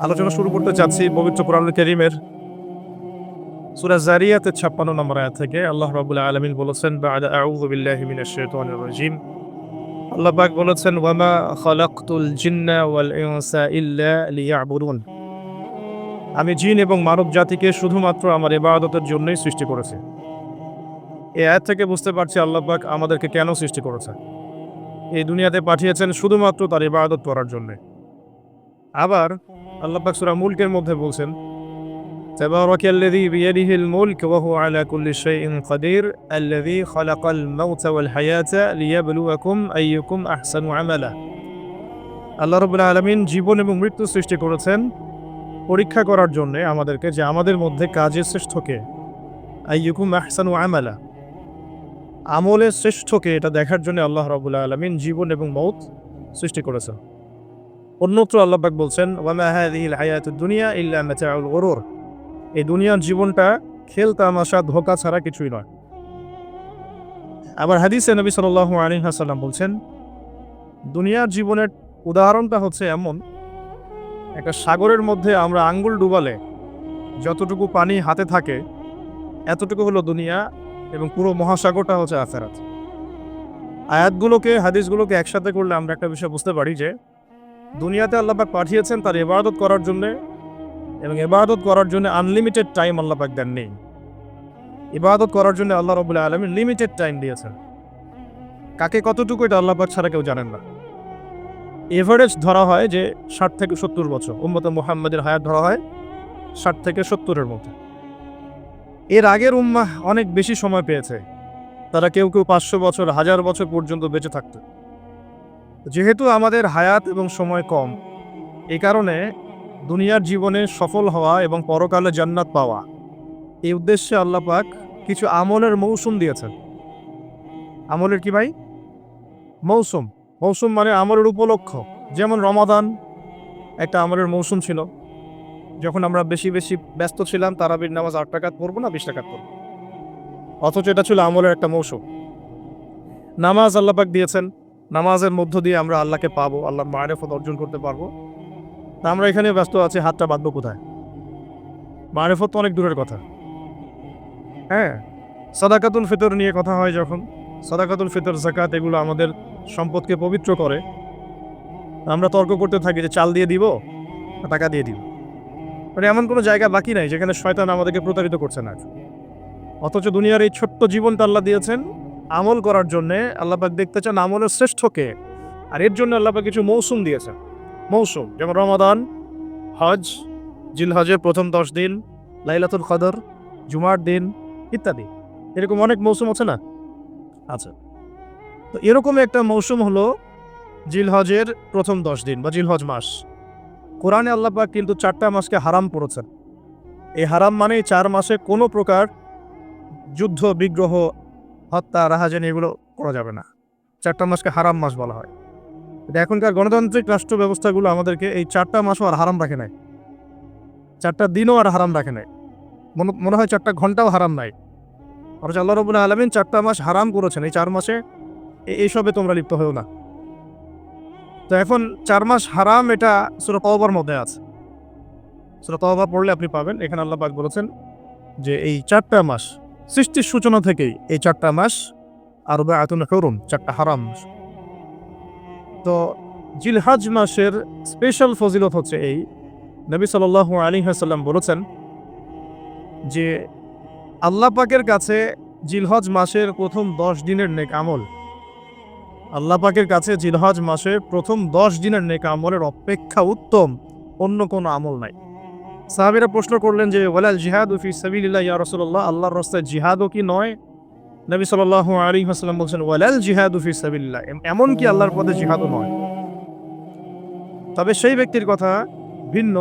আলোচনা শুরু করতে চাচ্ছি পবিত্র কোরআনুল কারীমের সূরা যারিয়াতের ৫৬ নম্বর আয়াত থেকে। আল্লাহ রাব্বুল আলামিন বলেছেন, বা'দা আউযু বিল্লাহি মিনাশ শাইতানির রাজীম। আল্লাহ পাক বলেছেন, ওয়ামা খালাকতুল জিন্না ওয়াল ইনসা ইল্লা লিয়াবুদুন। আমি জিন এবং মানব জাতিকে শুধুমাত্র আমার ইবাদতের জন্যই সৃষ্টি করেছি। এই আয়াত থেকে বুঝতে পারছি আল্লাহ পাক আমাদেরকে কেন সৃষ্টি করেছেন। এই দুনিয়াতে পাঠিয়েছেন শুধুমাত্র তার ইবাদত করার জন্যে। আবার আল্লাহ পাক সূরা মুলকের মধ্যে বলছেন, تبارك الذي بيده الملك وهو على كل شيء قدير الذي خلق الموت والحياة ليبلوكم أيكم أحسن عملا। আল্লাহ রাব্বুল আলামিন জীবন এবং মৃত্যু সৃষ্টি করেছেন পরীক্ষা করার জন্য আমাদেরকে, যে আমাদের মধ্যে কাজের শ্রেষ্ঠকে, আইয়ুকুম আহসানু আমালা, আমলের শ্রেষ্ঠকে এটা দেখার জন্য আল্লাহ রাব্বুল আলামিন জীবন এবং মৌত সৃষ্টি করেছেন। অন্যত্র আল্লাহ পাক বলছেন, ওয়ামা হাযিহিল হায়াতুদ দুনিয়া ইল্লা মাতাউল গুরুর। এই দুনিয়ার জীবনটা খেল তামাশা ধোঁকা ছাড়া কিছুই নয়। আবার হাদিসে নবী সাল্লাল্লাহু আলাইহি ওয়াসাল্লাম বলছেন, দুনিয়ার জীবনের উদাহরণটা হচ্ছে এমন, একটা সাগরের মধ্যে আমরা আঙ্গুল ডুবালে যতটুকু পানি হাতে থাকে এতটুকু হলো দুনিয়া, এবং পুরো মহাসাগরটা হচ্ছে আখিরাত। আয়াতগুলোকে, হাদিসগুলোকে একসাথে করলে আমরা একটা বিষয় বুঝতে পারি যে দুনিয়াতে আল্লাহ পাক পাঠিয়েছেন তার ইবাদত করার জন্য, এবং ইবাদত করার জন্য আনলিমিটেড টাইম আল্লাহ পাক দেন নেই। ইবাদত করার জন্য আল্লাহ রাব্বুল আলামিন লিমিটেড টাইম দিয়েছেন। কাকে কতটুকু এটা আল্লাহ পাক ছাড়া কেউ জানেন না। এভারেজ ধরা হয় যে ৬০ থেকে ৭০ বছর, উম্মতে মুহাম্মাদের হায়াত ধরা হয় ৬০ থেকে ৭০-এর মধ্যে। এর আগের উম্মাহ অনেক বেশি সময় পেয়েছে, তারা কেউ কেউ ৫০০ বছর, ১০০০ বছর পর্যন্ত বেঁচে থাকত। যেহেতু আমাদের হায়াত এবং সময় কম, এই কারণে দুনিয়ার জীবনে সফল হওয়া এবং পরকালে জান্নাত পাওয়া, এই উদ্দেশ্যে আল্লাহ পাক কিছু আমলের মৌসুম দিয়েছেন। আমলের কি ভাই? মৌসুম। মৌসুম মানে আমলের উপলক্ষ। যেমন রমাদান একটা আমলের মৌসুম ছিল, যখন আমরা বেশি বেশি ব্যস্ত ছিলাম, তারাবির নামাজ ৮ রাকাত পড়বো না ২০ রাকাত পড়বো, অথচ এটা ছিল আমলের একটা মৌসুম। নামাজ আল্লাহ পাক দিয়েছেন, নামাজের মধ্য দিয়ে আমরা আল্লাহকে পাবো, আল্লাহর মারিফত অর্জন করতে পারবো। তা আমরা এখানে ব্যস্ত আছি, হাতটা বাঁধবো কোথায়? মারিফত তো অনেক দূরের কথা। হ্যাঁ, সাদাকাতুল ফিতর নিয়ে কথা হয় যখন, সাদাকাতুল ফিতর, যাকাত, এগুলো আমাদের সম্পদকে পবিত্র করে। আমরা তর্ক করতে থাকি যে চাল দিয়ে দিব না টাকা দিয়ে দিব। মানে এমন কোনো জায়গা বাকি নাই যেখানে শয়তান আমাদেরকে প্রতারিত করছে না। অথচ দুনিয়ার এই ছোট্ট জীবনটা আল্লাহ দিয়েছেন আমল করার জন্যে। আল্লাহ পাক দেখতে চান আমলের শ্রেষ্ঠকে, আর এর জন্য আল্লাহ পাক কিছু মৌসুম দিয়েছেন। মৌসুম যেমন রমাদান, হজ, জিলহজের প্রথম ১০ দিন, লাইলাতুল কদর, জুমার দিন ইত্যাদি। এরকম অনেক মৌসুম আছে না? আচ্ছা, তো এরকম একটা মৌসুম হলো জিলহজের প্রথম ১০ দিন বা জিলহজ মাস। কোরআনে আল্লাহ পাক কিন্তু ৪টা মাসকে হারাম করেছেন। এই হারাম মানে ৪ মাসে কোনো প্রকার যুদ্ধ, বিগ্রহ, হত্যা, রাহাজানি এগুলো করা যাবে না। ৪টা মাসকে হারাম মাস বলা হয়। এখনকার গণতান্ত্রিক রাষ্ট্র ব্যবস্থাগুলো আমাদেরকে এই ৪টা মাসও আর হারাম রাখে নাই, ৪টা দিনও আর হারাম রাখে নাই। মনে হয় ৪টা ঘন্টাও হারাম নাই। অথচ আল্লাহ রাব্বুল আলামিন ৪টা মাস হারাম করেছেন। এই ৪ মাসে এইসবে তোমরা লিপ্ত হয়েও না। তো এখন ৪ মাস হারাম, এটা সূরা তাওবার মধ্যে আছে। সূরা তাওবা পড়লে আপনি পাবেন। এখানে আল্লাহ পাক বলেছেন যে এই ৪টা মাস, সৃষ্টির সূচনা থেকেই এই ৪টা মাস আরবাআতুন হুরুম, ৪টা হারাম মাস। তো জিলহজ মাসের স্পেশাল ফজিলত হচ্ছে এই, নবী সাল্লাল্লাহু আলাইহি ওয়াসাল্লাম বলেছেন যে আল্লাহ পাকের কাছে জিলহজ মাসের প্রথম ১০ দিনের নেক আমল, আল্লাহ পাকের কাছে জিলহজ মাসের প্রথম ১০ দিনের নেক আমলের অপেক্ষা উত্তম অন্য কোনো আমল নাই। সাহাবীরা প্রশ্ন করলেন যে ওয়ালাল জিহাদু ফি সাবিলিল্লাহ ইয়া রাসূলুল্লাহ, আল্লাহর রাস্তায় জিহাদও কি নয়? নবী সাল্লাল্লাহু আলাইহি ওয়াসাল্লাম বলছেন, ওয়ালাল জিহাদু ফি সাবিলিল্লাহ, এমন কি আল্লাহর পথে জিহাদও নয়। তবে সেই ব্যক্তির কথা ভিন্ন,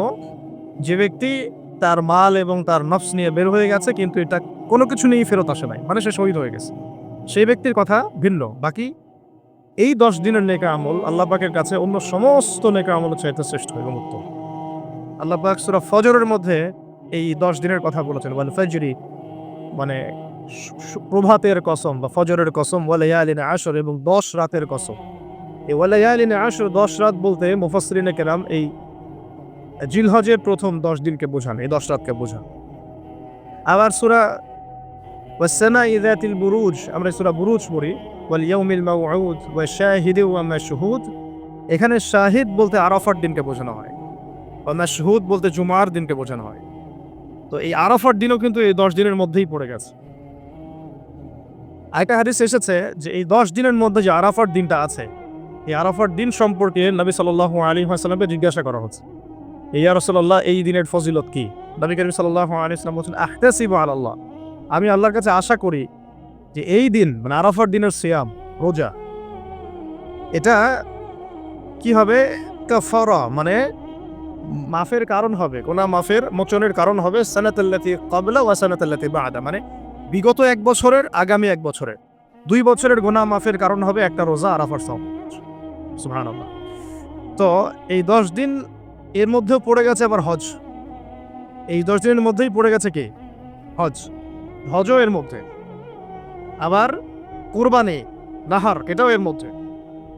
যে ব্যক্তি তার মাল এবং তার নফস নিয়ে বের হয়ে গেছে কিন্তু এটা কোনো কিছু নিয়েই ফেরত আসে নাই, মানে সে শহীদ হয়ে গেছে, সেই ব্যক্তির কথা ভিন্ন। বাকি এই ১০ দিনের নেক আমল আল্লাহ পাকের কাছে অন্য সমস্ত নেক আমলের চাইতে শ্রেষ্ঠ এবং উত্তম। আল্লাহ পাক সূরা ফজরের মধ্যে এই ১০ দিনের কথা বলেছেন, ওয়াল ফাজরি, মানে প্রভাতের কসম বা ফজরের কসম, ওয়া লায়ালিন আশর, এবং ১০ রাতের কসম। এই ওয়া লায়ালিন আশর, ১০ রাত বলতে মুফাসসিরিনে কেরাম এই জিলহজের প্রথম 10 দিনকে বোঝান, এই 10 রাতকে বোঝান। আবার সূরা ওয়াস-সামাই যাতিল বুরুজ, আমরা সূরা বুরুজ পড়ি, ওয়াল ইয়াউমিল মাউউদ ওয়া শাহিদি ওয়া মাশহুদ। এখানে শাহিদ বলতে আরাফার দিনকে বোঝানো হয়, ওয়া মাশহুদ বলতে জুমার দিনকে বোঝানো হয়। তো এই আরাফার দিনও কিন্তু এই 10 দিনের মধ্যেই পড়ে গেছে। আরেকটা হাদিস এসেছে যে এই 10 দিনের মধ্যে যে আরাফার দিনটা আছে, এই আরাফার দিন সম্পর্কে নবী সাল্লাল্লাহু আলাইহি ওয়াসাল্লামকে জিজ্ঞাসা করা হচ্ছে, ইয়া রাসূলুল্লাহ, এই দিনের ফজিলত কি? নবী করিম সাল্লাল্লাহু আলাইহি ওয়াসাল্লাম বলেন, আহতাসিবু আলাল্লাহ, আমি আল্লাহর কাছে আশা করি যে এই দিন মানে আরাফার দিনের সিয়াম, রোজা, এটা কি হবে? কাফারা, মানে মাফের কারণ হবে, গুনাহ মাফের মোচনের কারণ হবে। সানাতাল্লাতী ক্বাবলা ওয়া সানাতাল্লাতী বা'দা, মানে বিগত 1 বছরের, আগামী 1 বছরের, 2 বছরের গুনাহ মাফের কারণ হবে একটা রোজা, আরাফার সাওম। সুবহানাল্লাহ। তো এই 10 দিন এর মধ্যেও পড়ে গেছে আবার হজ। এই 10 দিনের মধ্যেই পড়ে গেছে কি? হজ। হজও এর মধ্যে। আবার কুরবানি, নাহার, এটাও এর মধ্যে।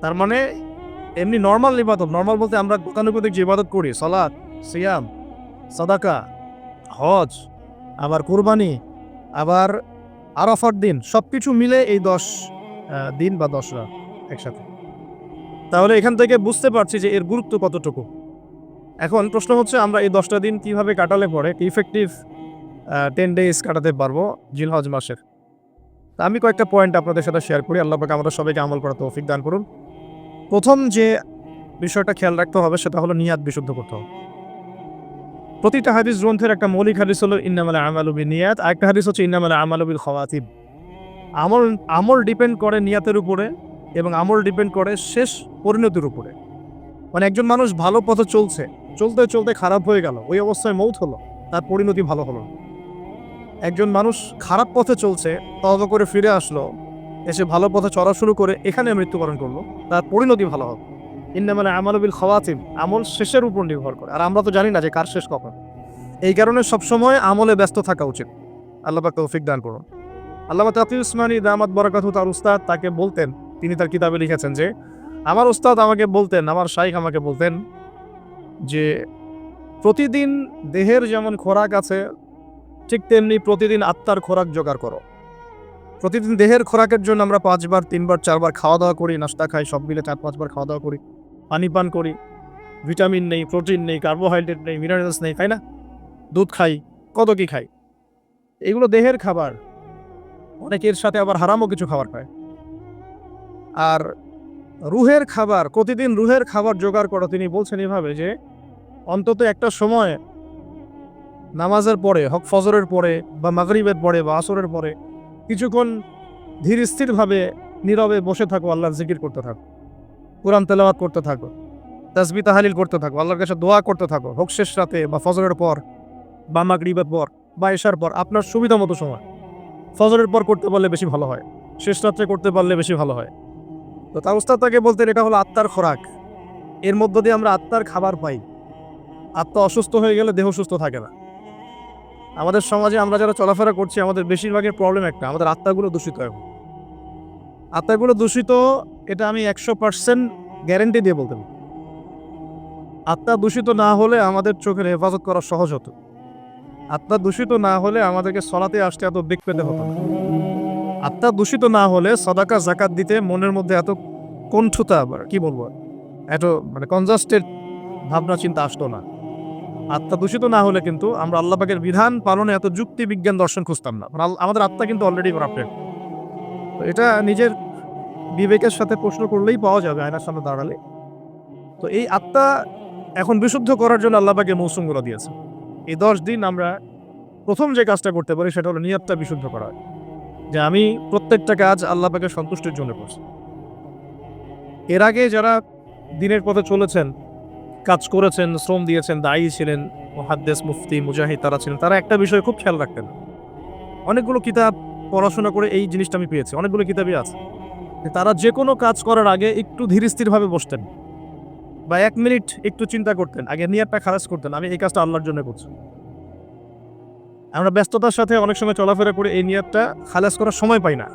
তার মানে এমনি নরমাল ইবাদত, নরমাল বলতে আমরা গতানুগতিক যে ইবাদত করি, সালাত, সিয়াম, সাদাকা, হজ, আবার কুরবানি, আবার আরাফার দিন, সবকিছু মিলে এই 10 দিন বা 10 রাত একসাথে। তাহলে এখান থেকে বুঝতে পারছি যে এর গুরুত্ব কতটুকু। এখন প্রশ্ন হচ্ছে, আমরা এই 10টা দিন কিভাবে কাটালে পরে ইফেক্টিভ 10 ডেজ কাটাতে পারবো জিলহজ মাসের। তা আমি কয়েকটা পয়েন্ট আপনাদের সাথে শেয়ার করি। আল্লাহ পাক আমাদের সবাইকে আমল করার তৌফিক দান করুন। প্রথম যে বিষয়টা খেয়াল রাখতে হবে সেটা হলো নিয়াত বিশুদ্ধ করতে হবে। প্রতিটা হাদিস গ্রন্থের একটা মৌলিক হাদিস হলো ইন্নামাল আমালু বিনিয়াত, আরেকটা হাদিস হচ্ছে ইন্নামাল আমালু বিল খাওয়াতিম। আমল ডিপেন্ড করে নিয়াতের উপরে এবং আমল ডিপেন্ড করে শেষ পরিণতির উপরে। মানে একজন মানুষ ভালো পথে চলছে, চলতে চলতে খারাপ হয়ে গেল, ওই অবস্থায় মৌত হলো, তার পরিণতি ভালো হলো। একজন মানুষ খারাপ পথে চলছে, তওবা করে ফিরে আসলো, এসে ভালো পথে চলা শুরু করে এখানে মৃত্যুবরণ করলো, তার পরিণতি ভালো হবে। ইন্নামাল আমালু বিল খাওয়াতিম, আমল শেষের উপর নির্ভর করে। আর আমরা তো জানি না যে কার শেষ কখন। এই কারণে সবসময় আমলে ব্যস্ত থাকা উচিত। আল্লাহ পাক তৌফিক দান করুন। আল্লামা তাকি উসমানী দামাত বারাকাতুহু, তার উস্তাদ তাকে বলতেন, তিনি তার কিতাবে লিখেছেন যে আমার উস্তাদ আমাকে বলতেন, আমার শাইখ আমাকে বলতেন যে প্রতিদিন দেহের যেমন খোরাক আছে, ঠিক তেমনি প্রতিদিন আত্মার খোরাক জোগাড় করো। প্রতিদিন দেহের খোরাকের জন্য আমরা 5 বার, 3 বার, 4 বার খাওয়া দাওয়া করি, নাস্তা খাই, সব মিলে 4-5 বার খাওয়া দাওয়া করি, পানি পান করি, ভিটামিন নেই, প্রোটিন নেই, কার্বোহাইড্রেট নেই, মিনারেলস নেই, তাই না? দুধ খাই, কত কি খাই। এগুলো দেহের খাবার। অনেকের সাথে আবার হারামও কিছু খাবার খায়। আর রুহের খাবার, প্রতিদিন রুহের খাবার জোগাড় করো। তিনি বলছেন এভাবে যে অন্তত একটা সময় নামাজের পরে, হোক ফজরের পরে বা মাগরিবের পরে বা আসরের পরে, কিছুক্ষণ ধীর স্থিরভাবে নীরবে বসে থাকো, আল্লাহর জিকির করতে থাকো, কোরআন তেলাওয়াত করতে থাকো, তাসবিহ তাহলিল করতে থাকো, আল্লাহর কাছে দোয়া করতে থাকো, হোক শেষ রাতে বা ফজরের পর বা মাগরিবের পর বা এশার পর, আপনার সুবিধা মতো সময়। ফজরের পর করতে পারলে বেশি ভালো হয়, শেষ রাত্রে করতে পারলে বেশি ভালো হয়। তো তার উস্তাদ তাকে বলতেন এটা হলো আত্মার খোরাক, এর মধ্য দিয়ে আমরা আত্মার খাবার পাই। আত্মা অসুস্থ হয়ে গেলে দেহ সুস্থ থাকে না। আমাদের সমাজে আমরা যারা চলাফেরা করছি, আমাদের বেশিরভাগের প্রবলেম একটা, আমাদের আত্মাগুলো দূষিত। এখন আত্মাগুলো দূষিত, এটা আমি 100% গ্যারেন্টি দিয়ে বলতে পারি। আত্মা দূষিত না হলে আমাদের চোখের হেফাজত করা সহজ হতো। আত্মা দূষিত না হলে আমাদেরকে সলাতে আসতে এত বেগ পেতে হতো না। আত্মা দূষিত না হলে সাদাকা যাকাত দিতে মনের মধ্যে এত কণ্ঠতা, কি বলবো, এত মানে কনজাস্টেড ভাবনা চিন্তা আসতো না। আত্মা দূষিত না হলে কিন্তু আমরা আল্লাহ পাকের বিধান পালনে এত যুক্তি বিজ্ঞান দর্শন খুঁজতাম না। আমাদের আত্মা কিন্তু অলরেডি করাপ্টেড। তো এটা নিজের বিবেকের সাথে প্রশ্ন করলেই পাওয়া যাবে, আয়নার সামনে দাঁড়ালে। তো এই আত্মা এখন বিশুদ্ধ করার জন্য আল্লাহ পাকের মৌসুমগুলো দিয়েছে। এই 10 দিন আমরা প্রথম যে কাজটা করতে পারি সেটা হলো নিয়তটা বিশুদ্ধ করা, যে আমি প্রত্যেকটা কাজ আল্লাহ পাকের সন্তুষ্টির জন্য করছি। এর আগে যারা দিনের পথে চলেছেন, কাজ করেছেন, শ্রম দিয়েছেন, দায়ী ছিলেন, মুহাদ্দিস, মুফতি, মুজাহিদ তারা ছিলেন, তারা একটা বিষয় খুব খেয়াল রাখতেন। অনেকগুলো কিতাব পড়াশোনা করে এই জিনিসটা আমি পেয়েছি, অনেকগুলো কিতাবই আছে, তারা যে কোনো কাজ করার আগে একটু ধীর স্থিরভাবে বসতেন বা 1 মিনিট একটু চিন্তা করতেন, আগে নিয়তটা খালাস করতেন, আমি এই কাজটা আল্লাহর জন্য করছি। আমরা ব্যস্ততার সাথে অনেক সময় চলাফেরা করে এই নিয়তটা খালাস করার সময় পাই না।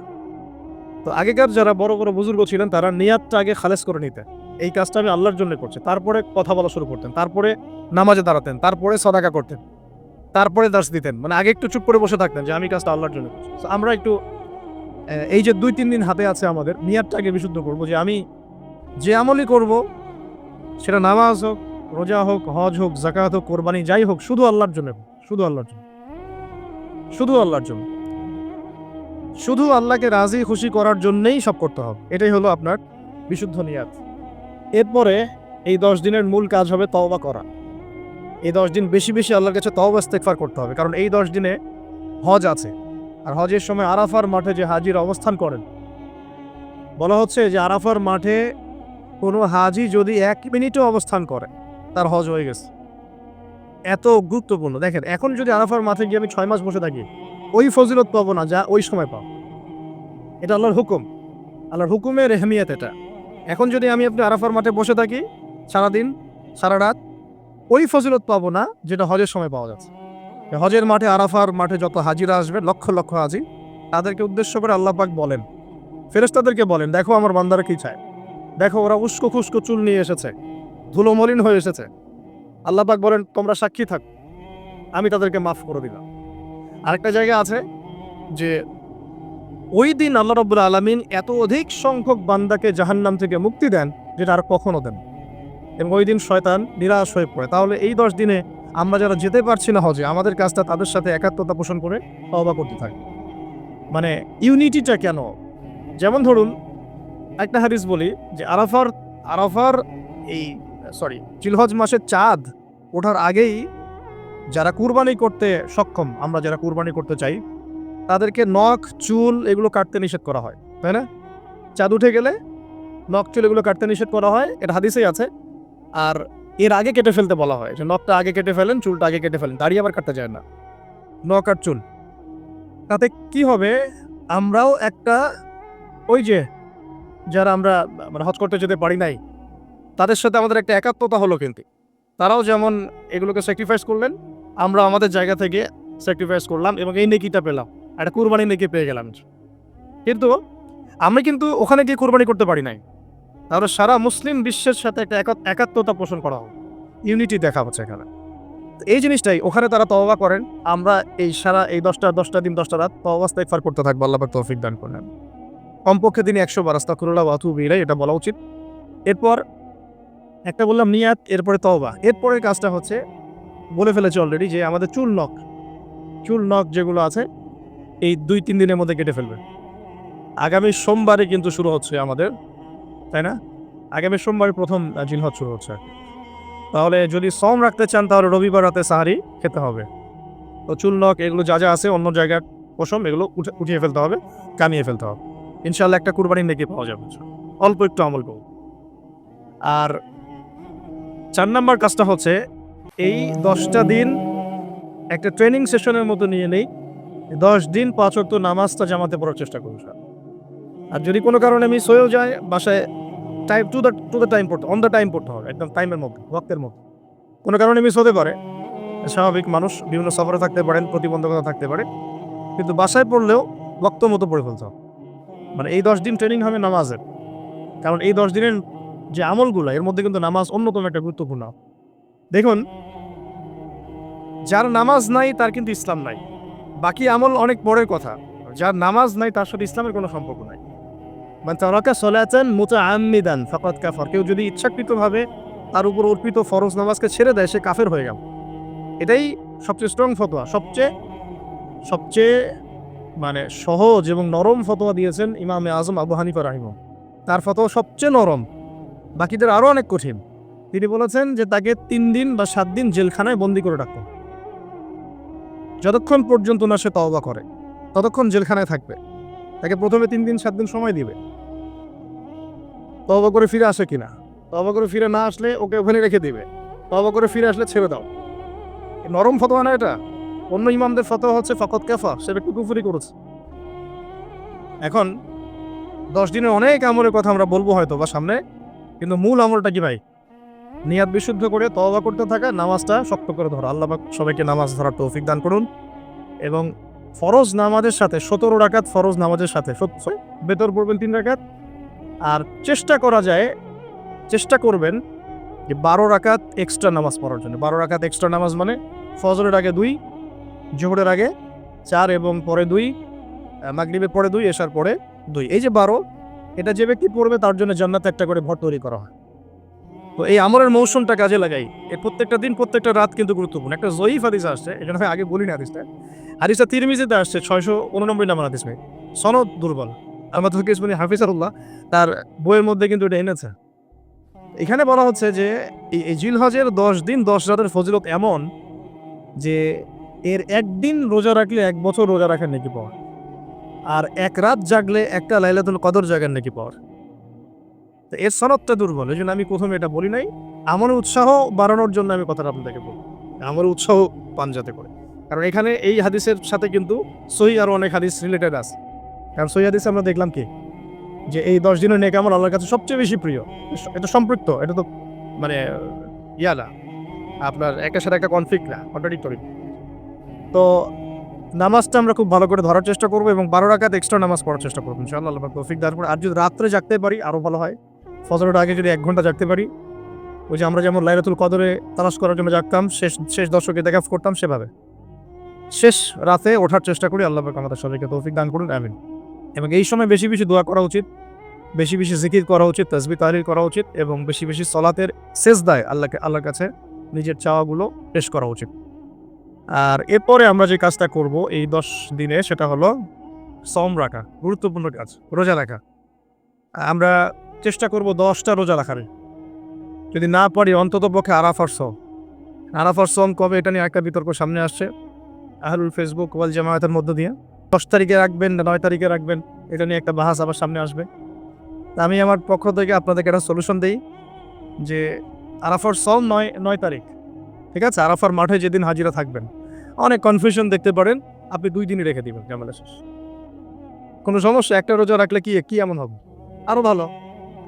তো আগেকার যারা বড় বড় বুজুর্গ ছিলেন, তারা নিয়তটা আগে খালাস করে নিতেন। এই কাজটা আমি আল্লাহর জন্য করছি, তারপরে কথা বলা শুরু করতেন, তারপরে নামাজে দাঁড়াতেন, তারপরে সাদাকা করতেন, তারপরে দাস দিতেন। মানে আগে একটু চুপ করে বসে থাকতেন যে আমি কাজটা আল্লাহর জন্য করছি। তো আমরা একটু এই যে 2-3 দিন হাতে আছে আমাদের, নিয়াতটাকে বিশুদ্ধ করব যে আমি যে আমলই করব, সেটা নামাজ হোক, রোজা হোক, হজ হোক, যাকাত হোক, কোরবানি যাই হোক, শুধু আল্লাহর জন্য, শুধু আল্লাহর জন্য, শুধু আল্লাহর জন্য, শুধু আল্লাহকে রাজি খুশি করার জন্যই সব করতে হবে। এটাই হলো আপনার বিশুদ্ধ নিয়াত। এরপরে এই 10 দিনের মূল কাজ হবে তওবা করা। এই 10 দিন বেশি বেশি আল্লাহর কাছে তওবা ইস্তেগফার করতে হবে, কারণ এই 10 দিনে হজ আছে। আর হজের সময় আরাফার মাঠে যে হাজিরা অবস্থান করেন, বলা হচ্ছে যে আরাফার মাঠে কোনো হাজি যদি 1 মিনিটও অবস্থান করে, তার হজ হয়ে গেছে। এত গুরুত্বপূর্ণ। দেখেন, এখন যদি আরাফার মাঠে গিয়ে আমি 6 মাস বসে থাকি, ওই ফজিলত পাবো না যা ওই সময় পাবো। এটা আল্লাহর হুকুম, আল্লাহর হুকুমের এহমিয়ত এটা। এখন যদি আমি আপনি আরাফার মাঠে বসে থাকি সারাদিন সারা রাত, ওই ফজিলত পাবো না যেটা হজের সময় পাওয়া যাচ্ছে। হজের মাঠে, আরাফার মাঠে যত হাজিরা আসবে, লক্ষ লক্ষ হাজি, তাদেরকে উদ্দেশ্য করে আল্লাহ পাক বলেন, ফেরেশতাদেরকে বলেন, দেখো আমার বান্দারা কি চায়, দেখো ওরা উস্কো খুস্কো চুল নিয়ে এসেছে, ধুলো মলিন হয়ে এসেছে। আল্লাহ পাক বলেন, তোমরা সাক্ষী থাক, আমি তাদেরকে মাফ করে দিলাম। আরেকটা জায়গা আছে যে ওই দিন আল্লাহ রাব্বুল আলামিন এত অধিক সংখ্যক বান্দাকে জাহান্নাম থেকে মুক্তি দেন যেটা আর কখনো দেন, এবং ওই দিন শয়তান নিরাশ হয়ে পড়ে। তাহলে এই 10 দিনে আমরা যারা যেতে পারছি না হজে, আমাদের কাজটা তাদের সাথে একাত্মতা পোষণ করে তওবা করতে থাকি। মানে ইউনিটিটা কেন? যেমন ধরুন, একটা হাদিস বলি যে আরাফার জিলহজ মাসের চাঁদ ওঠার আগেই যারা কুরবানি করতে সক্ষম, আমরা যারা কুরবানি করতে চাই, তাদেরকে নখ চুল এগুলো কাটতে নিষেধ করা হয়, তাই না? চাঁদ উঠে গেলে নখ চুল এগুলো কাটতে নিষেধ করা হয়, এটা হাদিসেই আছে। আর এর আগে কেটে ফেলতে বলা হয়, যে নখটা আগে কেটে ফেলেন, চুলটা আগে কেটে ফেলেন, দাড়ি আবার কাটতে যায় না, নখ আর চুল। তাতে কি হবে, আমরাও একটা, ওই যে যারা আমরা মানে হজ করতে যেতে পারি নাই, তাদের সাথে আমাদের একটা একাত্মতা হলো। কিন্তু তারাও যেমন এগুলোকে স্যাক্রিফাইস করলেন, আমরা আমাদের জায়গা থেকে স্যাক্রিফাইস করলাম এবং এই নেকিটা পেলাম, একটা কুরবানি নেকি পেয়ে গেলাম। কিন্তু আমরা কিন্তু ওখানে গিয়ে কুরবানি করতে পারি নাই। তাহলে সারা মুসলিম বিশ্বের সাথে একটা একাত্মতা পোষণ করা হবে, ইউনিটি দেখা হচ্ছে এখানে। এই জিনিসটাই ওখানে তারা তওবা করেন, আমরা এই সারা এই 10টা দিন 10টা রাত তওবা ইস্তেগফার করতে থাকবো। আল্লাহ পাক তৌফিক দান করেন। কমপক্ষে দিনে 100 বার আস্তাগফিরুল্লাহ ওয়া আতুবু ইলাইহি, এটা বলা উচিত। এরপর একটা বললাম নিয়াত, এরপরে তওবা। এরপরের কাজটা হচ্ছে, বলে ফেলেছি অলরেডি, যে আমাদের চুল নখ যেগুলো আছে এই 2-3 দিনের মধ্যে কেটে ফেলবে। আগামী সোমবারে কিন্তু শুরু হচ্ছে আমাদের, তাই না? আগামী সোমবারে প্রথম জিলহজ শুরু হচ্ছে। তাহলে যদি সওম রাখতে চান, তাহলে রবিবার রাতে সাহারি খেতে হবে। তো চুল নখ এগুলো যা যা আছে অন্য জায়গার পশম, এগুলো উঠিয়ে ফেলতে হবে, কামিয়ে ফেলতে হবে। ইনশাআল্লাহ একটা কুরবানির নেকি পাওয়া যাবে, অল্প একটু আমল করব। আর 4 নাম্বার কাজটা হচ্ছে, এই 10টা দিন একটা ট্রেনিং সেশনের মতো নিয়ে নেই, 10 দিন 5 ওয়াক্ত নামাজটা জামাতে পড়ার চেষ্টা করুন। আর যদি কোনো কারণে মিস হয়েও যায়, বাসায় টাইম টু দ্য টাইম পড়তে, অন দ্য টাইম পড়তে হবে, একদম টাইমের মধ্যে, ওয়াক্তের মধ্যে। কোনো কারণে মিস হতে পারে, স্বাভাবিক মানুষ, বিভিন্ন সফরে থাকতে পারেন, প্রতিবন্ধকতা থাকতে পারে, কিন্তু বাসায় পড়লেও ওয়াক্ত মতো পড়ে ফেলতে হবে। মানে এই 10 দিন ট্রেনিং হবে নামাজের, কারণ এই 10 দিনের যে আমলগুলো, এর মধ্যে কিন্তু নামাজ অন্যতম একটা গুরুত্বপূর্ণ। দেখুন, যার নামাজ নাই তার কিন্তু ইসলাম নাই। বাকি আমল অনেক পরের কথা, যার নামাজ নাই তার সাথে ইসলামের কোনো সম্পর্ক নাই। মান তারাকা সালাতান মুতাআম্মিদান ফাকাদ কাফার, কেউ যদি ইচ্ছাকৃতভাবে তার উপর অর্পিত ফরজ নামাজকে ছেড়ে দেয়, সে কাফের হয়ে গেল। এটাই সবচেয়ে স্ট্রং ফতোয়া, সবচেয়ে মানে সহজ এবং নরম ফতোয়া দিয়েছেন ইমামে আজম আবু হানিফা রাহিমাহুল্লাহ। তার ফতোয়া সবচেয়ে নরম, বাকিদের আরও অনেক কঠিন। তিনি বলেছেন যে তাকে 3 দিন বা 7 দিন জেলখানায় বন্দি করে রাখতে হবে। যতক্ষণ পর্যন্ত না সে তওবা করে, ততক্ষণ জেলখানায় থাকবে। তাকে প্রথমে 3 দিন 7 দিন সময় দিবে, তওবা করে ফিরে আসে কিনা। তওবা করে ফিরে না আসলে ওকে ওখানে রেখে দিবে, তওবা করে ফিরে আসলে ছেড়ে দাও। নরম ফতোয়া না এটা। অন্য ইমামদের ফতোয়া হচ্ছে ফাকাদ কাফার, সে ব্যক্তি কুফরি করেছে। এখন 10 দিনের অনেক আমলের কথা আমরা বলবো হয়তো বা সামনে, কিন্তু মূল আমলটা কি ভাই? নিয়াত বিশুদ্ধ করে তওবা করতে থাকা, নামাজটা শক্ত করে ধরা। আল্লাহ পাক সবাইকে নামাজ ধরার তৌফিক দান করুন। এবং ফরজ নামাজের সাথে 17 রাকাত ফরজ নামাজের সাথে বেতর পড়বেন 3 রাকাত। আর চেষ্টা করা যায় চেষ্টা করবেন যে 12 রাকাত এক্সট্রা নামাজ পড়ার জন্য। 12 রাকাত এক্সট্রা নামাজ মানে ফজরের আগে 2, জোহরের আগে 4 এবং পরে 2, মাগরিবের পরে 2, এশার পরে 2। এই যে 12, এটা যে ব্যক্তি পড়বে তার জন্য জান্নাতে একটা করে ঘর তৈরি করা হয়। তো এই আমলের মৌসুমটা কাজে লাগাই। এই প্রত্যেকটা দিন, প্রত্যেকটা রাত কিন্তু গুরুত্বপূর্ণ। একটা জয়ীফ হাদিস আসছে, এটা আমি আগে বলি না হাদিসটা। হাদিসটা তিরমিজিতে আসছে 689 নম্বর হাদিস ভাই। সনদ দুর্বল। আমাদের ইসমাইল হাফিজাহুল্লাহ তার বইয়ের মধ্যে কিন্তু এটা এনেছে। এখানে বলা হচ্ছে যে এই জিলহজের 10 দিন 10 রাতের ফজিলত এমন যে এর একদিন রোজা রাখলে 1 বছর রোজা রাখার নেকি পাওয়া, আর 1 রাত জাগলে একটা লাইলাতুল কদর জাগার নেকি পাওয়ার। তো এর সনদটা দুর্বল, এই জন্য আমি প্রথমে এটা বলি নাই। আমার উৎসাহ বাড়ানোর জন্য আমি কথাটা আপনাদেরকে বলি, আমার উৎসাহ পান যাতে করে। কারণ এখানে এই হাদিসের সাথে কিন্তু সহি আরও অনেক হাদিস রিলেটেড আছে। কারণ সহি হাদিসে আমরা দেখলাম কি যে এই 10 দিনের নেক আমল আল্লাহর কাছে সবচেয়ে বেশি প্রিয়। এটা সম্পৃক্ত, এটা তো মানে না আপনার একের সাথে একটা কনফ্লিক্ট না, কন্ট্রাডিক্টরি। তো নামাজটা আমরা খুব ভালো করে ধরার চেষ্টা করবো এবং 12 রাকাত এক্সট্রা নামাজ পড়ার চেষ্টা করবো ইনশাআল্লাহ। আল্লাহ পাক তৌফিক দান করুন। আর যদি রাত্রে জাগতে পারি আরও ভালো হয়। ফজরের আগে যদি 1 ঘন্টা জাগতে পারি, ওই যে আমরা যেমন লাইলাতুল কদরে তালাশ করার জন্য জাগতাম, শেষ দশকে ইতিকাফ করতাম, সেভাবে শেষ রাতে ওঠার চেষ্টা করি। আল্লাহ পাক আমাদের সবাইকে তৌফিক দান করুন, আমিন। এবং এই সময় বেশি বেশি দোয়া করা উচিত, বেশি বেশি জিকির করা উচিত, তাসবিহ তাহলিল করা উচিত এবং বেশি বেশি সলাতের সেজদায় আল্লাহর কাছে নিজের চাওয়াগুলো পেশ করা উচিত। আর এরপরে আমরা যে কাজটা করব এই 10 দিনে, সেটা হলো সওম রাখা, গুরুত্বপূর্ণ কাজ, রোজা রাখা। আমরা চেষ্টা করব 10টা রোজা রাখার। যদি না পারি অন্ততপক্ষে আরাফার সওম। আরাফার সওম কবে, এটা নিয়ে একটা বিতর্ক সামনে আসছে আহলুল ফেসবুক ওয়াল জামায়াতের মধ্য দিয়ে। 10 তারিখে রাখবেন না 9 তারিখে রাখবেন, এটা নিয়ে একটা বাহাস আবার সামনে আসবে। আমি আমার পক্ষ থেকে আপনাদেরকে একটা সলিউশন দিই যে আরাফার সওম 9 তারিখ, ঠিক আছে? আরাফার মাঠে যেদিন হাজিরা থাকবেন। অনেক কনফিউশন দেখতে পারেন, আপনি 2 দিনই রেখে দিবেন, ঝামেলা শেষ। কোনো সমস্যা, একটা রোজা রাখলে কি এমন হবে? আরও ভালো।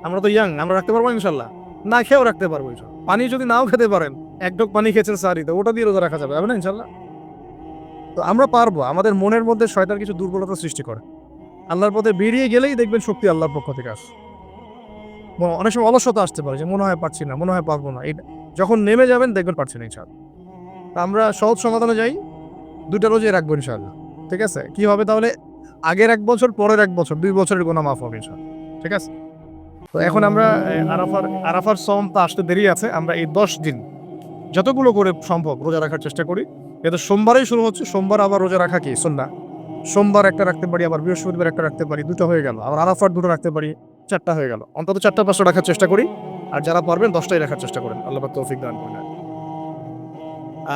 আমরা তো ইয়াং, আমরা রাখতে পারবো ইনশাল্লাহ। না খেয়েও রাখতে পারবো ইনশাল্লাহ। পানি যদি নাও খেতে পারেন, 1 ঢোক পানি খেয়েছেন সারিতে, ওটা দিয়ে রোজা রাখা যাবে না ইনশাল্লাহ? তো আমরা পারবো। আমাদের মনের মধ্যে শয়তান কিছু দুর্বলতা সৃষ্টি করে। আল্লাহর পথে বেরিয়ে গেলেই দেখবেন শক্তি আল্লাহর পক্ষ থেকে আসে। অনেক সময় অলসতা আসতে পারে যে মনে হয় পারছি না, মনে হয় পারবো না। যখন নেমে যাবেন দেখবেন পারছেন ইনশাআল্লাহ। আমরা সহজ সমাধানে যাই, 2টা রোজাই রাখবো ইনশাআল্লাহ, ঠিক আছে? কি হবে তাহলে? আগের 1 বছর, পরের 1 বছর, 2 বছরের গুনাহ মাফ হবে ইনশাআল্লাহ, ঠিক আছে? তো এখন আমরা আরাফার সওম তো আসতে দেরি আছে। আমরা এই 10 দিন যতগুলো করে সম্ভব রোজা রাখার চেষ্টা করি। এটা সোমবারেই শুরু হচ্ছে, সোমবার আবার রোজা রাখা কি সুন্নাহ। সোমবার একটা রাখতে পারি, আবার বৃহস্পতিবার একটা রাখতে পারি, 2টা হয়ে গেল। আবার আরাফার 2টা রাখতে পারি, 4টা হয়ে গেল। অন্তত 4টা-5টা রাখার চেষ্টা করি। আর যারা পারবেন 10টাই রাখার চেষ্টা করেন, আল্লাহ পাক তৌফিক দান করুন।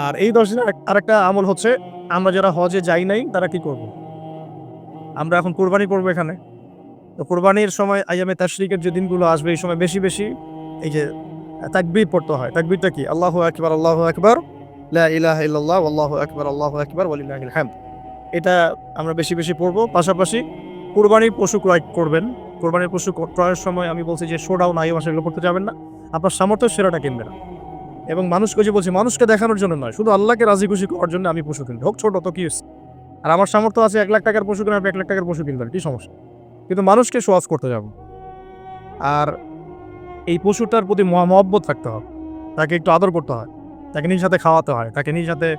আর এই 10 দিনের আরেকটা আমল হচ্ছে, আমরা যারা হজে যাই নাই তারা কি করব? আমরা এখন কুরবানি করবো এখানে। তো কুরবানির সময় আইয়ামে তাশরিকের যে দিনগুলো আসবে, এই সময় বেশি বেশি এই যে তাকবীর পড়তে হয়। তাকবীরটা কি? আল্লাহু আকবার, আল্লাহু আকবার, লা ইলাহা ইল্লাল্লাহ, আল্লাহু আকবার, আল্লাহু আকবার, ওয়ালিল্লাহিল হামদ। এটা আমরা বেশি বেশি পড়বো। পাশাপাশি কুরবানির পশু ক্রয় করবেন। কুরবানির পশু ক্রয়ের সময় আমি বলছি যে শোডাউন আইওয়াস এগুলো করতে যাবেন না। আপনার সামর্থ্যের সেরাটা কিনবেন। এবং মানুষকে যে বলছি, মানুষকে দেখানোর জন্য নয়, শুধু আল্লাহকে রাজি খুশি করার জন্য আমি পশু কিনবো, হোক ছোট তো কি হয়েছে? আর আমার সামর্থ্য আছে 1 লাখ টাকার পশু কিনবেন, 1 লাখ টাকার পশু কিনবেন, কি সমস্যা? কিন্তু মানুষকে শো অফ করতে যাব। আর এই পশুটার প্রতি মহব্বত থাকতে হবে, তাকে একটু আদর করতে হয়, তাকে নিজ হাতে খাওয়াতে হয়, তাকে নিজ হাতে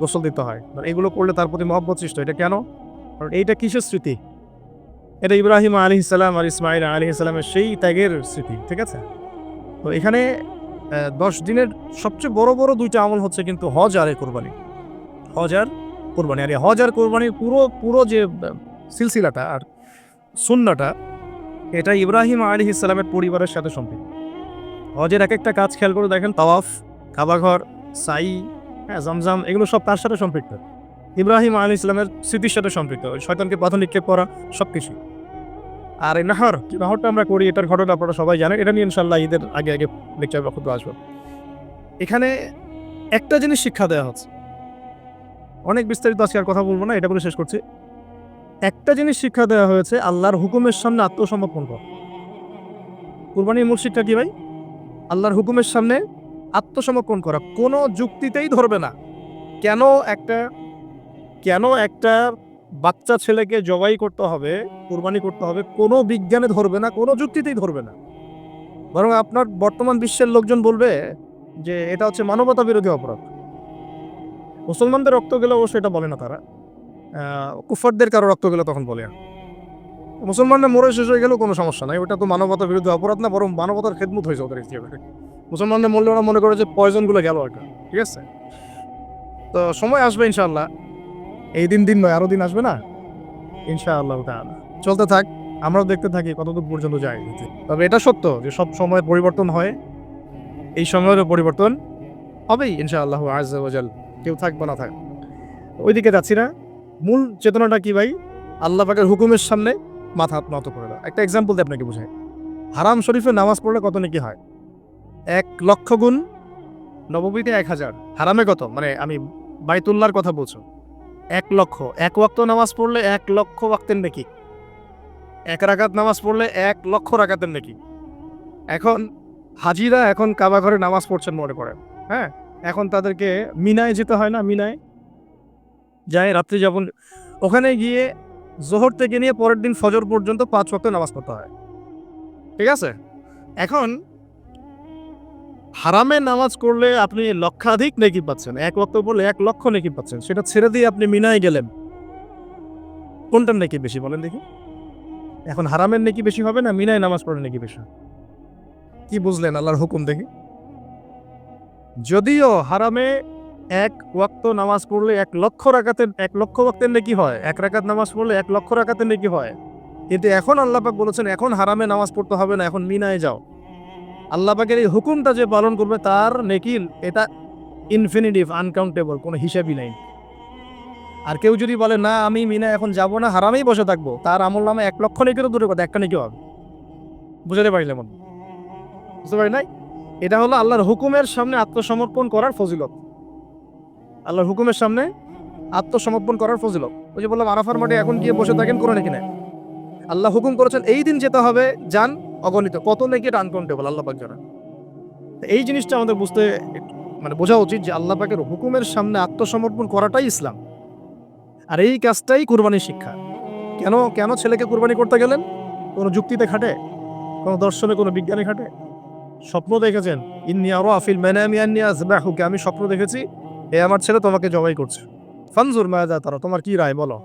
গোসল দিতে হয়। এগুলো করলে তার প্রতি মহব্বত সৃষ্টি। এটা কেন? কারণ এইটা কিসের স্মৃতি? এটা ইব্রাহিম আলাইহিস সালাম আর ইসমাইল আলাইহিস সালামের সেই ত্যাগের স্মৃতি, ঠিক আছে? তো এখানে 10 দিনের সবচেয়ে বড় 2টা আমল হচ্ছে কিন্তু হজ আর কোরবানি। হজ আর কোরবানি। আর এই হজ আর কোরবানির পুরো যে সিলসিলাটা আর সুন্নাহটা, এটা ইব্রাহিম আলাইহিস সালামের পরিবারের সাথে সম্পৃক্ত। হজের একটা কাজ খেয়াল করে দেখেন, তাওয়াফ, কাবাঘর, সাই, জমজম, এগুলো সব তার সাথে সম্পৃক্ত। ইব্রাহিম আলাইহিস সালামের স্মৃতির সাথে সম্পৃক্ত। শয়তানকে পাথর নিক্ষেপ করা, সবকিছু। আর এই নাহরটা আমরা করি, এটার ঘটনা আপনারা সবাই জানেন। এটা নিয়ে ইনশাআল্লাহ ঈদের আগে লেকচার বক্তব্য আসবে। এখানে একটা জিনিস শিক্ষা দেওয়া হচ্ছে, অনেক বিস্তারিত আজকে আর কথা বলবো না, এটা বলে শেষ করছি। একটা জিনিস শিক্ষা দেওয়া হয়েছে, আল্লাহর হুকুমের সামনে আত্মসমর্পণ করা। কুরবানির মূল শিক্ষা কি ভাই? আল্লাহর হুকুমের সামনে আত্মসমর্পণ করা। কোনো যুক্তিতেই ধরবে না কেন একটা বাচ্চা ছেলেকে জবাই করতে হবে, কুরবানি করতে হবে, কোনো বিজ্ঞানে ধরবে না, কোনো যুক্তিতেই ধরবে না। বরং আপনার বর্তমান বিশ্বের লোকজন বলবে যে এটা হচ্ছে মানবতা বিরোধী অপরাধ। মুসলমানদের রক্ত গেলে অবশ্য এটা বলে না তারা, কুফারদের কারো রক্ত গেলে তখন বলে। মুসলমানরা মরে শেষ হয়ে গেলেও কোনো সমস্যা নাই, ওটা তো মানবতা বিরোধী অপরাধ না, বরং মানবতার খেদমত হয়েছে ওদের ইতিহাসে। মুসলমানদের মূল্য ওরা মনে করে যে পয়জনগুলো গেল একটা, ঠিক আছে। তো সময় আসবে ইনশাআল্লাহ, এই দিন নয়, আরো দিন আসবে না ইনশাআল্লাহ তাআলা। চলতে থাক, আমরাও দেখতে থাকি কতদূর পর্যন্ত যায়। তবে এটা সত্য যে সব সময় পরিবর্তন হয়, এই সময়েরও পরিবর্তন হবেই ইনশাআল্লাহ আযজা ওয়া জাল। কেউ থাকবে না থাক, ওইদিকে যাচ্ছি না। মূল চেতনাটা কি ভাই? আল্লাহ পাকের হুকুমের সামনে মাথা নত করে দাও। একটা এক্সাম্পল দিয়ে আপনাকে বুঝাই। হারাম শরীফে নামাজ পড়লে কত নেকি হয়? 1,00,000 গুণ নববীতে 1,000। হারামে কত? মানে আমি বাইতুল্লাহর কথা বলছো। 1,00,000 এক ওয়াক্ত নামাজ পড়লে 1,00,000 ওয়াক্তের নেকি। 1 রাকাত নামাজ পড়লে 1,00,000 রাকাতের নেকি। এখন হাজিরা এখন কাবা ঘরে নামাজ পড়ছেন মনে করেন, হ্যাঁ, এখন তাদেরকে মিনায় যেতে হয় না? মিনায় যায় রাত্রি যাপন, ওখানে গিয়ে জোহর থেকে নিয়ে পরের দিন ফজর পর্যন্ত 5 ওয়াক্ত নামাজ পড়তে হয়, ঠিক আছে। এখন হারামে নামাজ করলে আপনি লক্ষাধিক নেকি পাচ্ছেন, 1 ওয়াক্ত পড়লে 1,00,000 নেকি পাচ্ছেন। সেটা ছেড়ে দিয়ে আপনি মিনায় গেলেন, কোনটার নেকি বেশি বলেন দেখি? এখন হারামের নেকি বেশি হবে না মিনায় নামাজ পড়লে নেকি বেশি? কি বুঝলেন আল্লাহর হুকুম দেখি? যদিও হারামে 1 ওয়াক্ত নামাজ পড়লে 1,00,000 রাকাতের 1,00,000 ওয়াক্তের নেকি হয়, 1 রাকাত নামাজ পড়লে 1,00,000 রাকাতের নেকি হয়, কিন্তু এখন আল্লাহ পাক বলেছেন এখন হারামে নামাজ পড়তে হবে না, এখন মিনায় যাও। আল্লাহ পাকের এই হুকুমটা যে পালন করবে তার নেকি এটা ইনফিনিটিভ, আনকাউন্টেবল, কোনো হিসাবই নাই। আর কেউ যদি বলে না আমি মিনা এখন যাব না, হারামেই বসে থাকবো, তার আমল নামে 1,00,000 নেকি তো দূরের কথা, একটা নেকি হবে। বুঝতে পারলে মন? বুঝতে পারি নাই? এটা হলো আল্লাহর হুকুমের সামনে আত্মসমর্পণ করার ফজিলত। আল্লাহর হুকুমের সামনে আত্মসমর্পণ করার ফজিলত। ওই যে বললাম আরাফার মাঠে এখন গিয়ে বসে থাকেন, কোনো নাকি নাই। আল্লাহ হুকুম করেছেন এই দিন যেতে হবে, যান, অগণিত, কত নাকি এটা আনকাউন্টেবল, আল্লাহ পাক জানেন। এই জিনিসটা আমাদের বুঝতে মানে বোঝা উচিত যে আল্লাহ পাকের হুকুমের সামনে আত্মসমর্পণ করাটাই ইসলাম, আর এই কাজটাই কুরবানির শিক্ষা। কেন কেন ছেলেকে কুরবানি করতে গেলেন? কোনো যুক্তিতে খাটে, কোনো দর্শনে, কোনো বিজ্ঞানে খাটে? স্বপ্ন দেখেছেন, ইন্নী আরা ফিল মানামি আন্নী আযবাহুকা, আমি স্বপ্ন দেখেছি এ আমার ছেলে তোমাকে জবাই করছে, ফানজুর মাযা তারা, তোমার কি রায় বলো।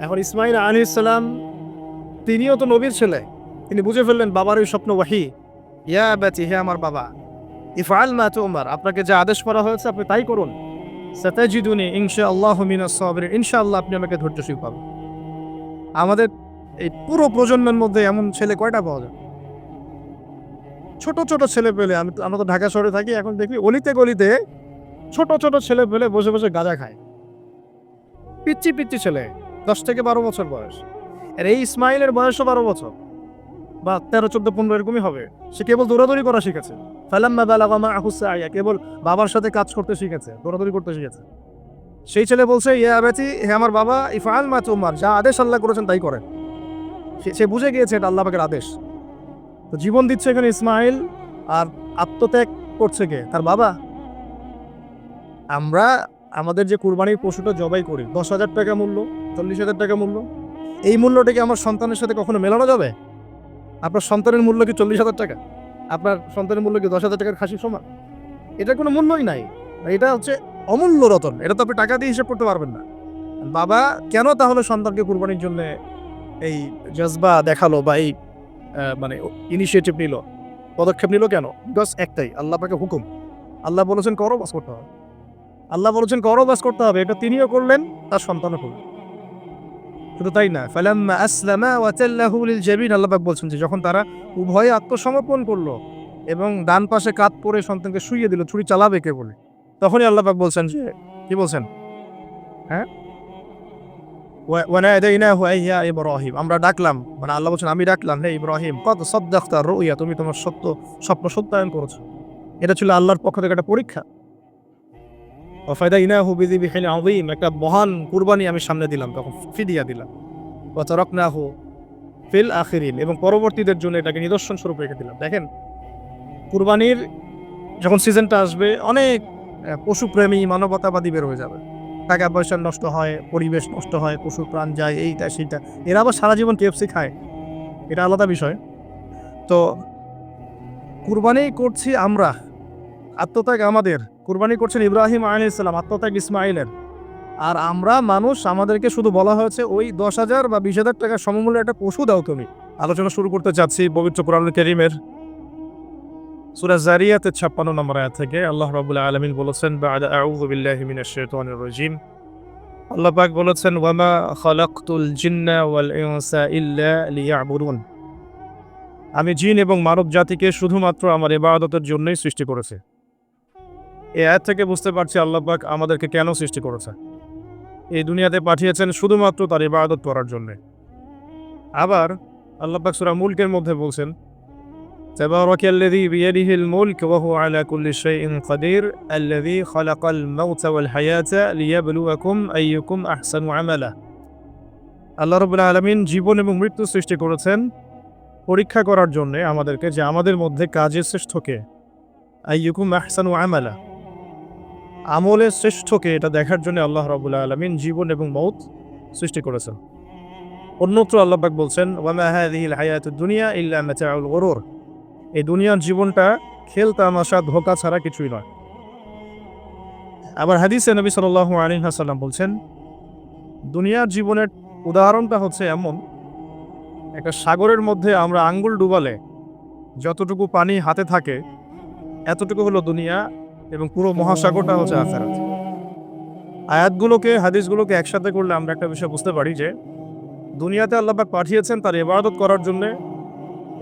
এখন ইসমাঈল আলাইহিস সালাম তিনিও তো নবীর ছেলে, তিনি বুঝে ফেললেন বাবার ওই স্বপ্ন ওয়াহী। ইয়া আবাতি, হে আমার বাবা, ইফআল মা তুমার, আপনাকে যে আদেশ করা হয়েছে আপনি তাই করুন। সাতাজিদুনি ইনশাআল্লাহু মিনাস সাবিরিন, ইনশাআল্লাহ আপনি আমাকে ধৈর্যশীল পাবেন। আমাদের এই পুরো প্রজন্মের মধ্যে এমন ছেলে কয়টা পাওয়া যায়? ছোট ছোট ছেলে পেলে, আমরা তো ঢাকা শহরে থাকি, এখন দেখি অলিতে গলিতে ছোট ছোট ছেলে পেলে বসে বসে গাঁজা খায়, পিচ্চি পিচ্চি ছেলে, 10 থেকে 12 বছর বয়স। আর এই ইসমাইলের বয়সও 12 বছর বা 13, 14, 15 এরকমই হবে। সে কেবল দৌড়াদৌড়ি করা শিখেছে। ফালাম্মা বালাগা মাআহু সা'য়া, কেবল বাবার সাথে কাজ করতে শিখেছে, দৌড়াদৌড়ি করতে শিখেছে। সেই ছেলে বলছে ইয়া আবাতি, হে আমার বাবা, ইফআল মা তুমার, যা আদেশ আল্লাহ করেছেন তাই করেন। সে বুঝে গিয়েছে এটা আল্লাহ পাকের আদেশ। তো জীবন দিচ্ছে এখানে ইসমাইল, আর আত্মত্যাগ করছে কে? তার বাবা। আমরা আমাদের যে কুরবানির পশুটা জবাই করি 10,000 টাকা মূল্য, 40,000 টাকা মূল্য, এই মূল্যটাকে আমার সন্তানের সাথে কখনো মেলানো যাবে? আপনার সন্তানের মূল্য কি 40,000 টাকা? আপনার সন্তানের মূল্য কি 10,000 টাকার খাসির সমান? এটার কোনো মূল্যই নাই। এটা হচ্ছে অমূল্য রতন, এটা তো আপনি টাকা দিয়ে হিসাব করতে পারবেন না। বাবা কেন তাহলে সন্তানকে কুরবানির জন্য এই জজবা দেখালো বা এই মানে ইনিশিয়েটিভ নিল, পদক্ষেপ নিল কেন? বিকজ একটাই, আল্লাহ পাকে হুকুম। আল্লাহ বলেছেন করো, বাস করতে হবে। আল্লাহ বলেছেন করো, বাস করতে হবে, এটা তিনিও করলেন, তার সন্তানও করলেন। শুধু তাই না, ফালাম্মা আসলামা ওয়া তাল্লাহু লিল জাবিন, আল্লাহ পাক বলছেন যে যখন তারা উভয়ে আত্মসমর্পণ করলো এবং ডান পাশে কাত পরে সন্তানকে শুইয়ে দিল, ছুরি চালাবে কে বলে, তখনই আল্লাহ পাক বলছেন যে কি বলছেন? হ্যাঁ, ওয়া নাদাইনাহু আইয়া ইব্রাহিম, আমরা ডাকলাম, মানে আল্লাহ বলছেন আমি ডাকলাম, হে ইব্রাহিম, কদ সাদ্দাকতা রুইয়া, তুমি তোমার স্বপ্ন সত্যায়ন করেছো। এটা ছিল আল্লাহর পক্ষ থেকে একটা পরীক্ষা। ওয়া ফাদাইনাহু বিযিবহিন আযীম, একটা মহান কুরবানি আমি সামনে দিলাম, তখন ফিদিয়া দিলাম। ওয়া তারাকনাহু ফিল আখিরিন, এবং পরবর্তীদের জন্য এটাকে নিদর্শন স্বরূপ রেখে দিলাম। দেখেন, কুরবানির যখন সিজনটা আসবে অনেক পশুপ্রেমী মানবতাবাদী বের হয়ে যাবে। টাকা পয়সা নষ্ট হয়, পরিবেশ নষ্ট হয়, পশুর প্রাণ যায়, এইটা সেইটা। এরা আবার সারা জীবন KFC খায়, এটা আলাদা বিষয়। তো কুরবানি করছি আমরা, আত্মত্যাগ আমাদের। কুরবানি করছেন ইব্রাহিম আলাইহিস সালাম, আত্মত্যাগ ইসমাইলের। আর আমরা মানুষ, আমাদেরকে শুধু বলা হয়েছে ওই 10,000 বা 20,000 টাকার সমমূল্যের একটা পশু দাও তুমি। আলোচনা শুরু করতে চাচ্ছি পবিত্র কোরআনুল কারীমের সূরা যারিয়াতের 56 নম্বর আয়াত থেকে। আল্লাহ রাব্বুল আলামিন বলেছেন, বা'দা আউযু বিল্লাহি মিনাশ শাইতানির রাজীম। আল্লাহ পাক বলেছেন, ওয়ামা খালাকতুল জিন্না ওয়াল ইনসা ইল্লা লিয়া'বুদুন। আমি জিন এবং মানব জাতিকে শুধুমাত্র আমার ইবাদতের জন্যই সৃষ্টি করেছি। এই আয়াত থেকে বুঝতে পারছি আল্লাহ পাক আমাদেরকে কেন সৃষ্টি করেছে। এই দুনিয়াতে পাঠিয়েছেন শুধুমাত্র তার ইবাদত করার জন্য। আবার আল্লাহ পাক সূরা মুলকের মধ্যে বলছেন, তাবারাকাল্লাযী বিয়াদিহিল মুলক ওয়া হুয়া আলা কুল্লি শাইইন কাদির আল্লাযী খালাকাল মাউতা ওয়াল হায়াতা লিয়াবলুয়াকুম আইয়ুকুম আহসানু আমালা। আল্লাহ রাব্বুল আলামিন জীবন এবং মৃত্যু সৃষ্টি করেছেন পরীক্ষা করার জন্য আমাদেরকে, যে আমাদের মধ্যে কাজের শ্রেষ্ঠ কে, আইয়ুকুম আহসানু আমালা, আমলের শ্রেষ্ঠকে এটা দেখার জন্য আল্লাহ রাব্বুল আলামিন জীবন এবং মৌত সৃষ্টি করেছেন। অন্যত্র আল্লাহ পাক বলছেন, ওয়ামা হাযিহিল হায়াতুদ দুনিয়া ইল্লা মাতাউল গুরুর। এই দুনিয়ার জীবনটা খেল তামাশা ধোঁকা ছাড়া কিছুই নয়। আবার হাদিসে নবী সাল্লাল্লাহু আলাইহি ওয়াসাল্লাম বলছেন, দুনিয়ার জীবনের উদাহরণটা হচ্ছে এমন, একটা সাগরের মধ্যে আমরা আঙ্গুল ডুবালে যতটুকু পানি হাতে থাকে এতটুকু হলো দুনিয়া, এবং পুরো মহাসাগরটা হচ্ছে আখিরাত। আয়াতগুলোকে, হাদিসগুলোকে একসাথে করলে আমরা একটা বিষয় বুঝতে পারি যে দুনিয়াতে আল্লাহ পাক পাঠিয়েছেন তার ইবাদত করার জন্য,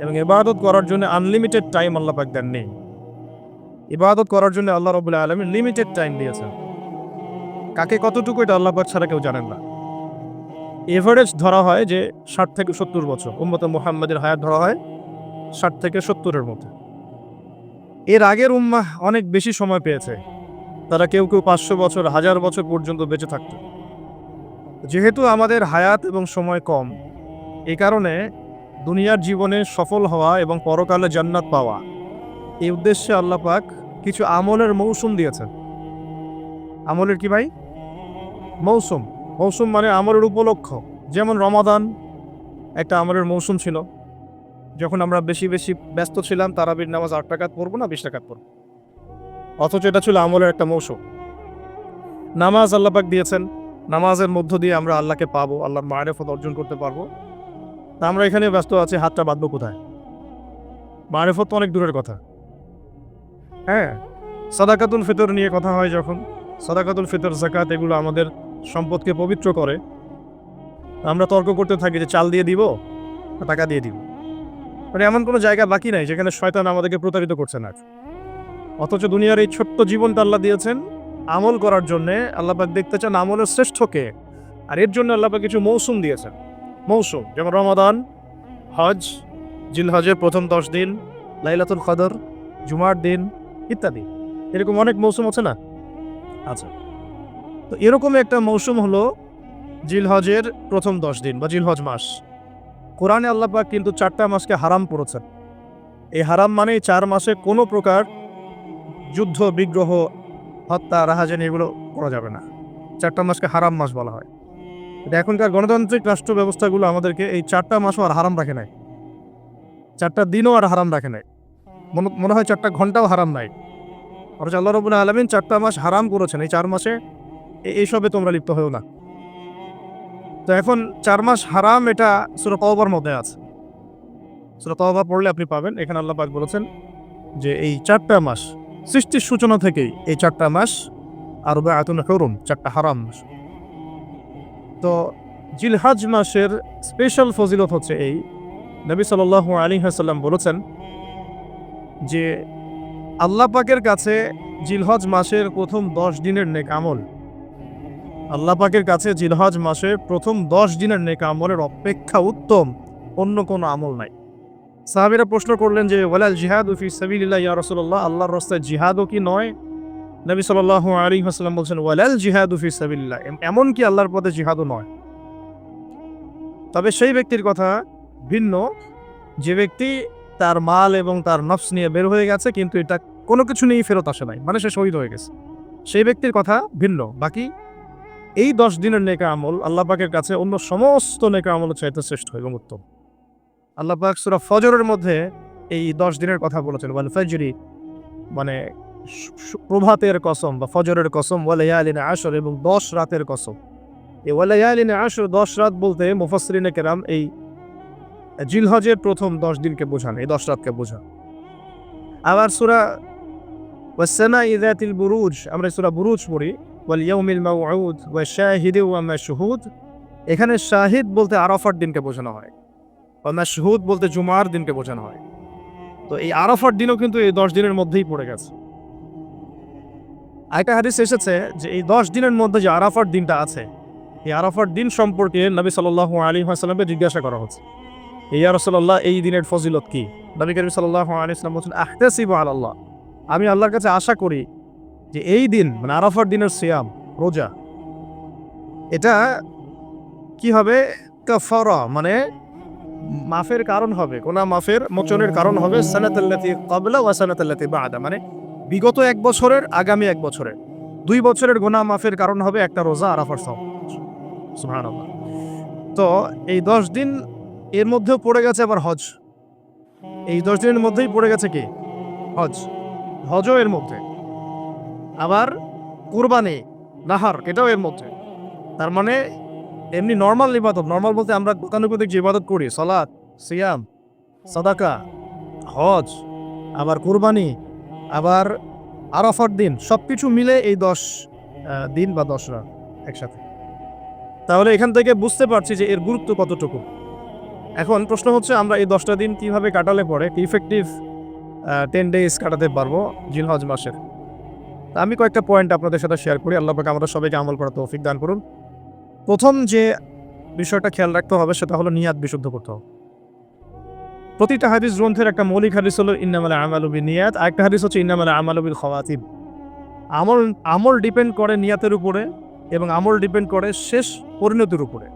এবং ইবাদত করার জন্য আনলিমিটেড টাইম আল্লাহ পাক দেননি। ইবাদত করার জন্য আল্লাহ রাব্বুল আলামিন লিমিটেড টাইম দিয়েছেন। কাকে কতটুকু এটা আল্লাহ পাক ছাড়া কেউ জানেন না। এভারেজ ধরা হয় যে 60 থেকে 70 বছর, উম্মতে মুহাম্মাদের হায়াত ধরা হয় 60 থেকে 70-এর মধ্যে। এর আগের উম্মাহ অনেক বেশি সময় পেয়েছে, তারা কেউ কেউ 500 বছর, 1000 বছর পর্যন্ত বেঁচে থাকত। যেহেতু আমাদের হায়াত এবং সময় কম, এই কারণে দুনিয়ার জীবনে সফল হওয়া এবং পরকালে জান্নাত পাওয়া, এই উদ্দেশ্যে আল্লাহ পাক কিছু আমলের মৌসুম দিয়েছেন। আমলের কি ভাই? মৌসুম। মৌসুম মানে আমলের উপলক্ষ। যেমন রমাদান একটা আমলের মৌসুম ছিল, যখন আমরা বেশি বেশি ব্যস্ত ছিলাম, তারাবির নামাজ 8 রাকাত পড়বো না 20 রাকাত পড়বো, অথচ এটা ছিল আমলের একটা মৌসুম। নামাজ আল্লাহ পাক দিয়েছেন, নামাজের মধ্য দিয়ে আমরা আল্লাহকে পাবো, আল্লাহর মারিফত অর্জন করতে পারবো। তা আমরা এখানে ব্যস্ত আছি, হাতটা বাঁধবো কোথায়? মারিফত তো অনেক দূরের কথা। হ্যাঁ, সাদাকাতুল ফিতর নিয়ে কথা হয় যখন, সাদাকাতুল ফিতর, যাকাত, এগুলো আমাদের সম্পদকে পবিত্র করে। আমরা তর্ক করতে থাকি যে চাল দিয়ে দিব না টাকা দিয়ে দিব। মানে এমন কোনো জায়গা বাকি নাই যেখানে শয়তান আমাদেরকে প্রতারিত করছে না। অথচ দুনিয়ার এই ছোট্ট জীবনটা আল্লাহ দিয়েছেন আমল করার জন্যে। আল্লাহ পাক দেখতে চান আমলের শ্রেষ্ঠকে, আর এর জন্য আল্লাহ পাক কিছু মৌসুম দিয়েছেন। মৌসুম যেমন রমাদান, হজ, জিলহজের প্রথম 10 দিন, লাইলাতুল কদর, জুমার দিন ইত্যাদি। এরকম অনেক মৌসুম আছে না? আচ্ছা, তো এরকম একটা মৌসুম হলো জিলহজের প্রথম 10 দিন বা জিলহজ মাস। কোরআনে আল্লাহ পাক কিন্তু 4টা মাসকে হারাম করেছেন। এই হারাম মানে 4 মাসে কোনো প্রকার যুদ্ধ, বিগ্রহ, হত্যা, রাহাজানি এগুলো করা যাবে না। 4টা মাসকে হারাম মাস বলা হয়। এটা এখনকার গণতান্ত্রিক রাষ্ট্র ব্যবস্থাগুলো আমাদেরকে এই 4টা মাসও আর হারাম রাখে নাই, 4টা দিনও আর হারাম রাখে নাই, মনে হয় 4টা ঘন্টাও হারাম নাই। অথচ আল্লাহ রাব্বুল আলামিন 4টা মাস হারাম করেছেন। এই 4 মাসে এইসবে তোমরা লিপ্ত হও না। তো এখন 4 মাস হারাম, এটা সূরা তাওবার মধ্যে আছে। সূরা তাওবা পড়লে আপনি পাবেন। এখানে আল্লাহ পাক বলেছেন যে এই 4টা মাস, সৃষ্টির সূচনা থেকেই এই 4টা মাস আরবাআতুন হুরুম, 4টা হারাম মাস। তো জিলহজ মাসের স্পেশাল ফজিলত হচ্ছে এই, নবী সাল্লাল্লাহু আলাইহি ওয়াসাল্লাম বলেছেন যে আল্লাহ পাকের কাছে জিলহজ মাসের প্রথম 10 দিনের নেক আমল, আল্লাহ পাকের কাছে জিলহজ মাসের প্রথম 10 দিনের নেক আমলের অপেক্ষা উত্তম অন্য কোনো আমল নাই। সাহাবীরা প্রশ্ন করলেন যে ওয়ালাল জিহাদু ফি সাবিলিল্লাহ ইয়া রাসূলুল্লাহ, আল্লাহর রাস্তায় জিহাদও কি নয়? নবী সাল্লাল্লাহু আলাইহি ওয়াসাল্লাম বলছেন ওয়ালাল জিহাদু ফি সাবিলিল্লাহ, এমন কি আল্লাহর পথে জিহাদও নয়। তবে সেই ব্যক্তির কথা ভিন্ন যে ব্যক্তি তার মাল এবং তার নফস নিয়ে বের হয়ে গেছে, কিন্তু এটা কোনো কিছু নিয়েই ফেরত আসে নাই, মানে সে শহীদ হয়ে গেছে, সেই ব্যক্তির কথা ভিন্ন। বাকি এই 10 দিনের নেকা আমল আল্লাহ পাকের কাছে অন্য সমস্ত নেকা আমল চাইতে শ্রেষ্ঠ এবং উত্তম। আল্লাহ পাক সূরা ফজরের মধ্যে এই 10 দিনের কথা বলেছেন, ওয়াল ফাজরি মানে প্রভাতের কসম বা ফজরের কসম, ওয়া লায়ালিন আশর এবং 10 রাতের কসম। এই ওয়া লায়ালিন আশর 10 রাত বলতে মুফাসসিরিনে কেরাম এই জিলহজের প্রথম 10 দিনকে বোঝান, এই 10 রাতকে বোঝান। আবার সূরা ওয়াস সামাই যাতিল বুরুজ, আমরা সূরা বুরুজ পড়ি, ওয়াল ইয়াউমিল মাউউদ ওয়া শাহিদি ওয়া মাশহুদ। এখানে শাহিদ বলতে আরাফার দিনকে বোঝানো হয়, ওয়া মাশহুদ বলতে জুমার দিনকে বোঝানো হয়। তো এই আরাফার দিনও কিন্তু এই 10 দিনের মধ্যেই পড়ে গেছে। আরেকটা হাদিস এসেছে যে এই 10 দিনের মধ্যে যে আরাফার দিনটা আছে, এই আরাফার দিন সম্পর্কে নবী সাল্লাল্লাহু আলাইহি ওয়াসাল্লামকে জিজ্ঞাসা করা হচ্ছে, ইয়া রাসূলুল্লাহ এই দিনের ফজিলত কি? নবী করিম সাল্লাল্লাহু আলাইহি ওয়াসাল্লাম বলেন, আহতাসিবু আলাল্লাহ, আমি আল্লাহর কাছে আশা করি যে এই দিন মানে আরাফার দিনের সিয়াম, রোজা, এটা কি হবে? কাফারা মানে মাফের কারণ হবে, গুনাহ মাফের মোচনের কারণ হবে। সানাতাল্লাতী ক্বাবলা ওয়া সানাতাল্লাতী বা'দা, মানে বিগত 1 বছরের, আগামী 1 বছরের 2 বছরের গুনাহ মাফের কারণ হবে একটা রোজা, আরাফার সাওম। সুবহানাল্লাহ। তো এই 10 দিন এর মধ্যেও পড়ে গেছে আবার হজ। এই 10 দিনের মধ্যেই পড়ে গেছে কি? হজ। হজও এর মধ্যে। আবার কুরবানি, নাহার, এটাও এর মধ্যে। তার মানে এমনি নরমাল ইবাদত, নরমাল বলতে আমরা গতানুগতিক যে ইবাদত করি, সালাত, সিয়াম, সাদাকা, হজ, আবার কুরবানি, আবার আরাফার দিন, সবকিছু মিলে এই 10 দিন বা 10 রাত একসাথে। তাহলে এখান থেকে বুঝতে পারছি যে এর গুরুত্ব কতটুকু। এখন প্রশ্ন হচ্ছে আমরা এই 10টা দিন কিভাবে কাটালে পরে ইফেক্টিভ 10 ডেজ কাটাতে পারবো জিলহজ মাসের। তা আমি কয়েকটা পয়েন্ট আপনাদের সাথে শেয়ার করি। আল্লাহ পাক আমাদের সবাইকে আমল করার তৌফিক দান করুন। প্রথম যে বিষয়টা খেয়াল রাখতে হবে সেটা হলো নিয়াত বিশুদ্ধ করতে হবে। প্রতিটা হাদিস গ্রন্থের একটা মৌলিক হাদিস হলো ইন্নামাল আমালু বিনিয়াত, আরেকটা হাদিস হচ্ছে ইন্নামাল আমালু বিল খাওয়াতিম। আমল ডিপেন্ড করে নিয়াতের উপরে এবং আমল ডিপেন্ড করে শেষ পরিণতির উপরে।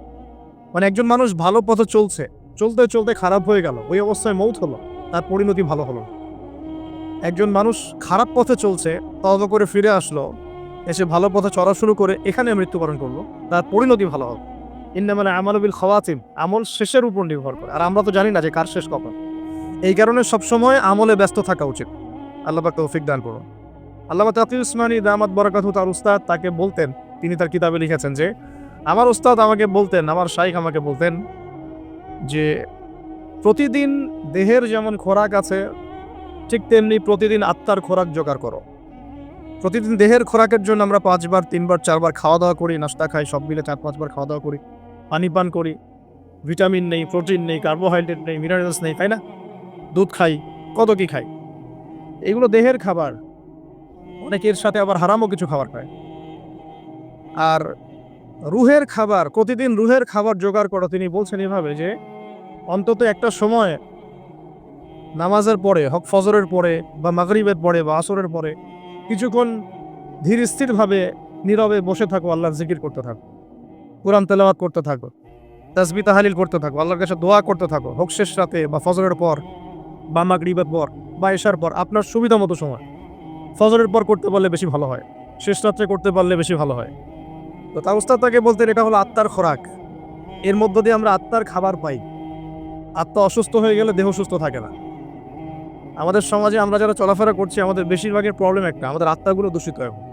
মানে একজন মানুষ ভালো পথে চলছে, চলতে চলতে খারাপ হয়ে গেল, ওই অবস্থায় মৌত হলো, তার পরিণতি ভালো হলো। একজন মানুষ খারাপ পথে চলছে, তওবা করে ফিরে আসলো, এসে ভালো পথে চলা শুরু করে এখানে মৃত্যুবরণ করলো, তার পরিণতি ভালো হবে। ইন্নামাল আমালু বিল খাওয়াতিম, আমল শেষের উপর নির্ভর করে। আর আমরা তো জানি না যে কার শেষ কখন। এই কারণে সবসময় আমলে ব্যস্ত থাকা উচিত। আল্লাহ পাক তৌফিক দান করুন। আল্লামা তাকি উসমানী দামাত বারাকাতুহু তার উস্তাদ তাকে বলতেন, তিনি তার কিতাবে লিখেছেন যে আমার উস্তাদ আমাকে বলতেন, আমার শাইখ আমাকে বলতেন যে প্রতিদিন দেহের যেমন খোরাক আছে ঠিক তেমনি প্রতিদিন আত্মার খোরাক জোগাড় করো। প্রতিদিন দেহের খোরাকের জন্য আমরা 5 বার 3 বার 4 বার খাওয়া দাওয়া করি, নাস্তা খাই, সব মিলে 4-5 বার খাওয়া দাওয়া করি, পানি পান করি, ভিটামিন নেই, প্রোটিন নেই, কার্বোহাইড্রেট নেই, মিনারেলস নেই, তাই না? দুধ খাই, কত কি খাই। এগুলো দেহের খাবার। অনেকের সাথে আবার হারামও কিছু খাবার খায়। আর রুহের খাবার, প্রতিদিন রুহের খাবার জোগাড় করো। তিনি বলছেন এভাবে যে অন্তত একটা সময় নামাজের পরে, হক ফজরের পরে বা মাগরিবের পরে বা আসরের পরে কিছুক্ষণ ধীর স্থিরভাবে নীরবে বসে থাকো, আল্লাহর জিকির করতে থাকো, কুরআন তেলাওয়াত করতে থাকো, তাসবিহ তাহলিল করতে থাকো, আল্লাহর কাছে দোয়া করতে থাকো, হোক শেষ রাতে বা ফজরের পর বা মাগরিবের পর বা এশার পর, আপনার সুবিধা মতো সময়। ফজরের পর করতে পারলে বেশি ভালো হয়, শেষ রাত্রে করতে পারলে বেশি ভালো হয়। তো তার উস্তাদ তাকে বলতেন এটা হলো আত্মার খোরাক, এর মধ্য দিয়ে আমরা আত্মার খাবার পাই। আত্মা অসুস্থ হয়ে গেলে দেহ সুস্থ থাকে না। আমাদের সমাজে আমরা যারা চলাফেরা করছি আমাদের বেশিরভাগের প্রবলেম একটা, আমাদের আত্মাগুলো দূষিত। এখন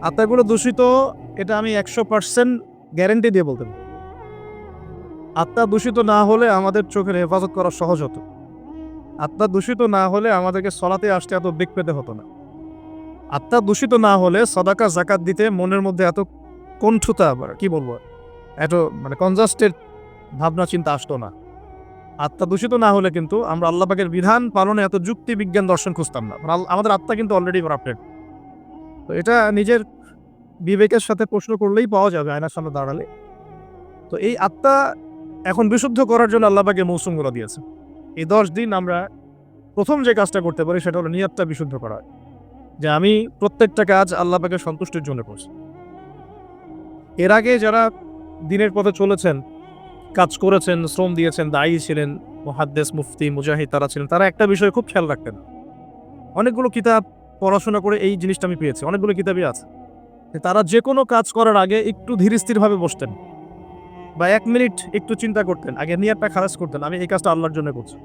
আত্মাগুলো দূষিত, এটা আমি 100% গ্যারেন্টি দিয়ে বলতে পারি। আত্মা দূষিত না হলে আমাদের চোখের হেফাজত করা সহজ হতো। আত্মা দূষিত না হলে আমাদেরকে সলাতে আসতে এত বেগ পেতে হতো না। আত্মা দূষিত না হলে সাদাকা যাকাত দিতে মনের মধ্যে এত কণ্ঠতা, কি বলবো, এত মানে কনজাস্টেড ভাবনা চিন্তা আসতো না। আত্মা দূষিত না হলে কিন্তু আমরা আল্লাহ পাকের বিধান পালনে এত যুক্তি বিজ্ঞান দর্শন খুঁজতাম না। আমাদের আত্মা কিন্তু অলরেডি করাপ্টেড। তো এটা নিজের বিবেকের সাথে প্রশ্ন করলেই পাওয়া যাবে, আয়নার সামনে দাঁড়ালে। তো এই আত্মা এখন বিশুদ্ধ করার জন্য আল্লাহ পাকের মৌসুমগুলো দিয়েছে। এই 10 দিন আমরা প্রথম যে কাজটা করতে পারি সেটা হলো নিয়তটা বিশুদ্ধ করা, যে আমি প্রত্যেকটা কাজ আল্লাহ পাকের সন্তুষ্টির জন্য করছি। এর আগে যারা দিনের পথে চলেছেন, কাজ করেছেন, শ্রম দিয়েছেন, দায়ী ছিলেন, মুহাদ্দিস, মুফতি, মুজাহিদ তারা ছিলেন, তারা একটা বিষয় খুব খেয়াল রাখতেন। অনেকগুলো কিতাব পড়াশোনা করে এই জিনিসটা আমি পেয়েছি, অনেকগুলো কিতাবই আছে। তারা যে কোনো কাজ করার আগে একটু ধীর স্থিরভাবে বসতেন বা 1 মিনিট একটু চিন্তা করতেন, আগে নিয়তটা খারাজ করতেন, আমি এই কাজটা আল্লাহর জন্য করছি।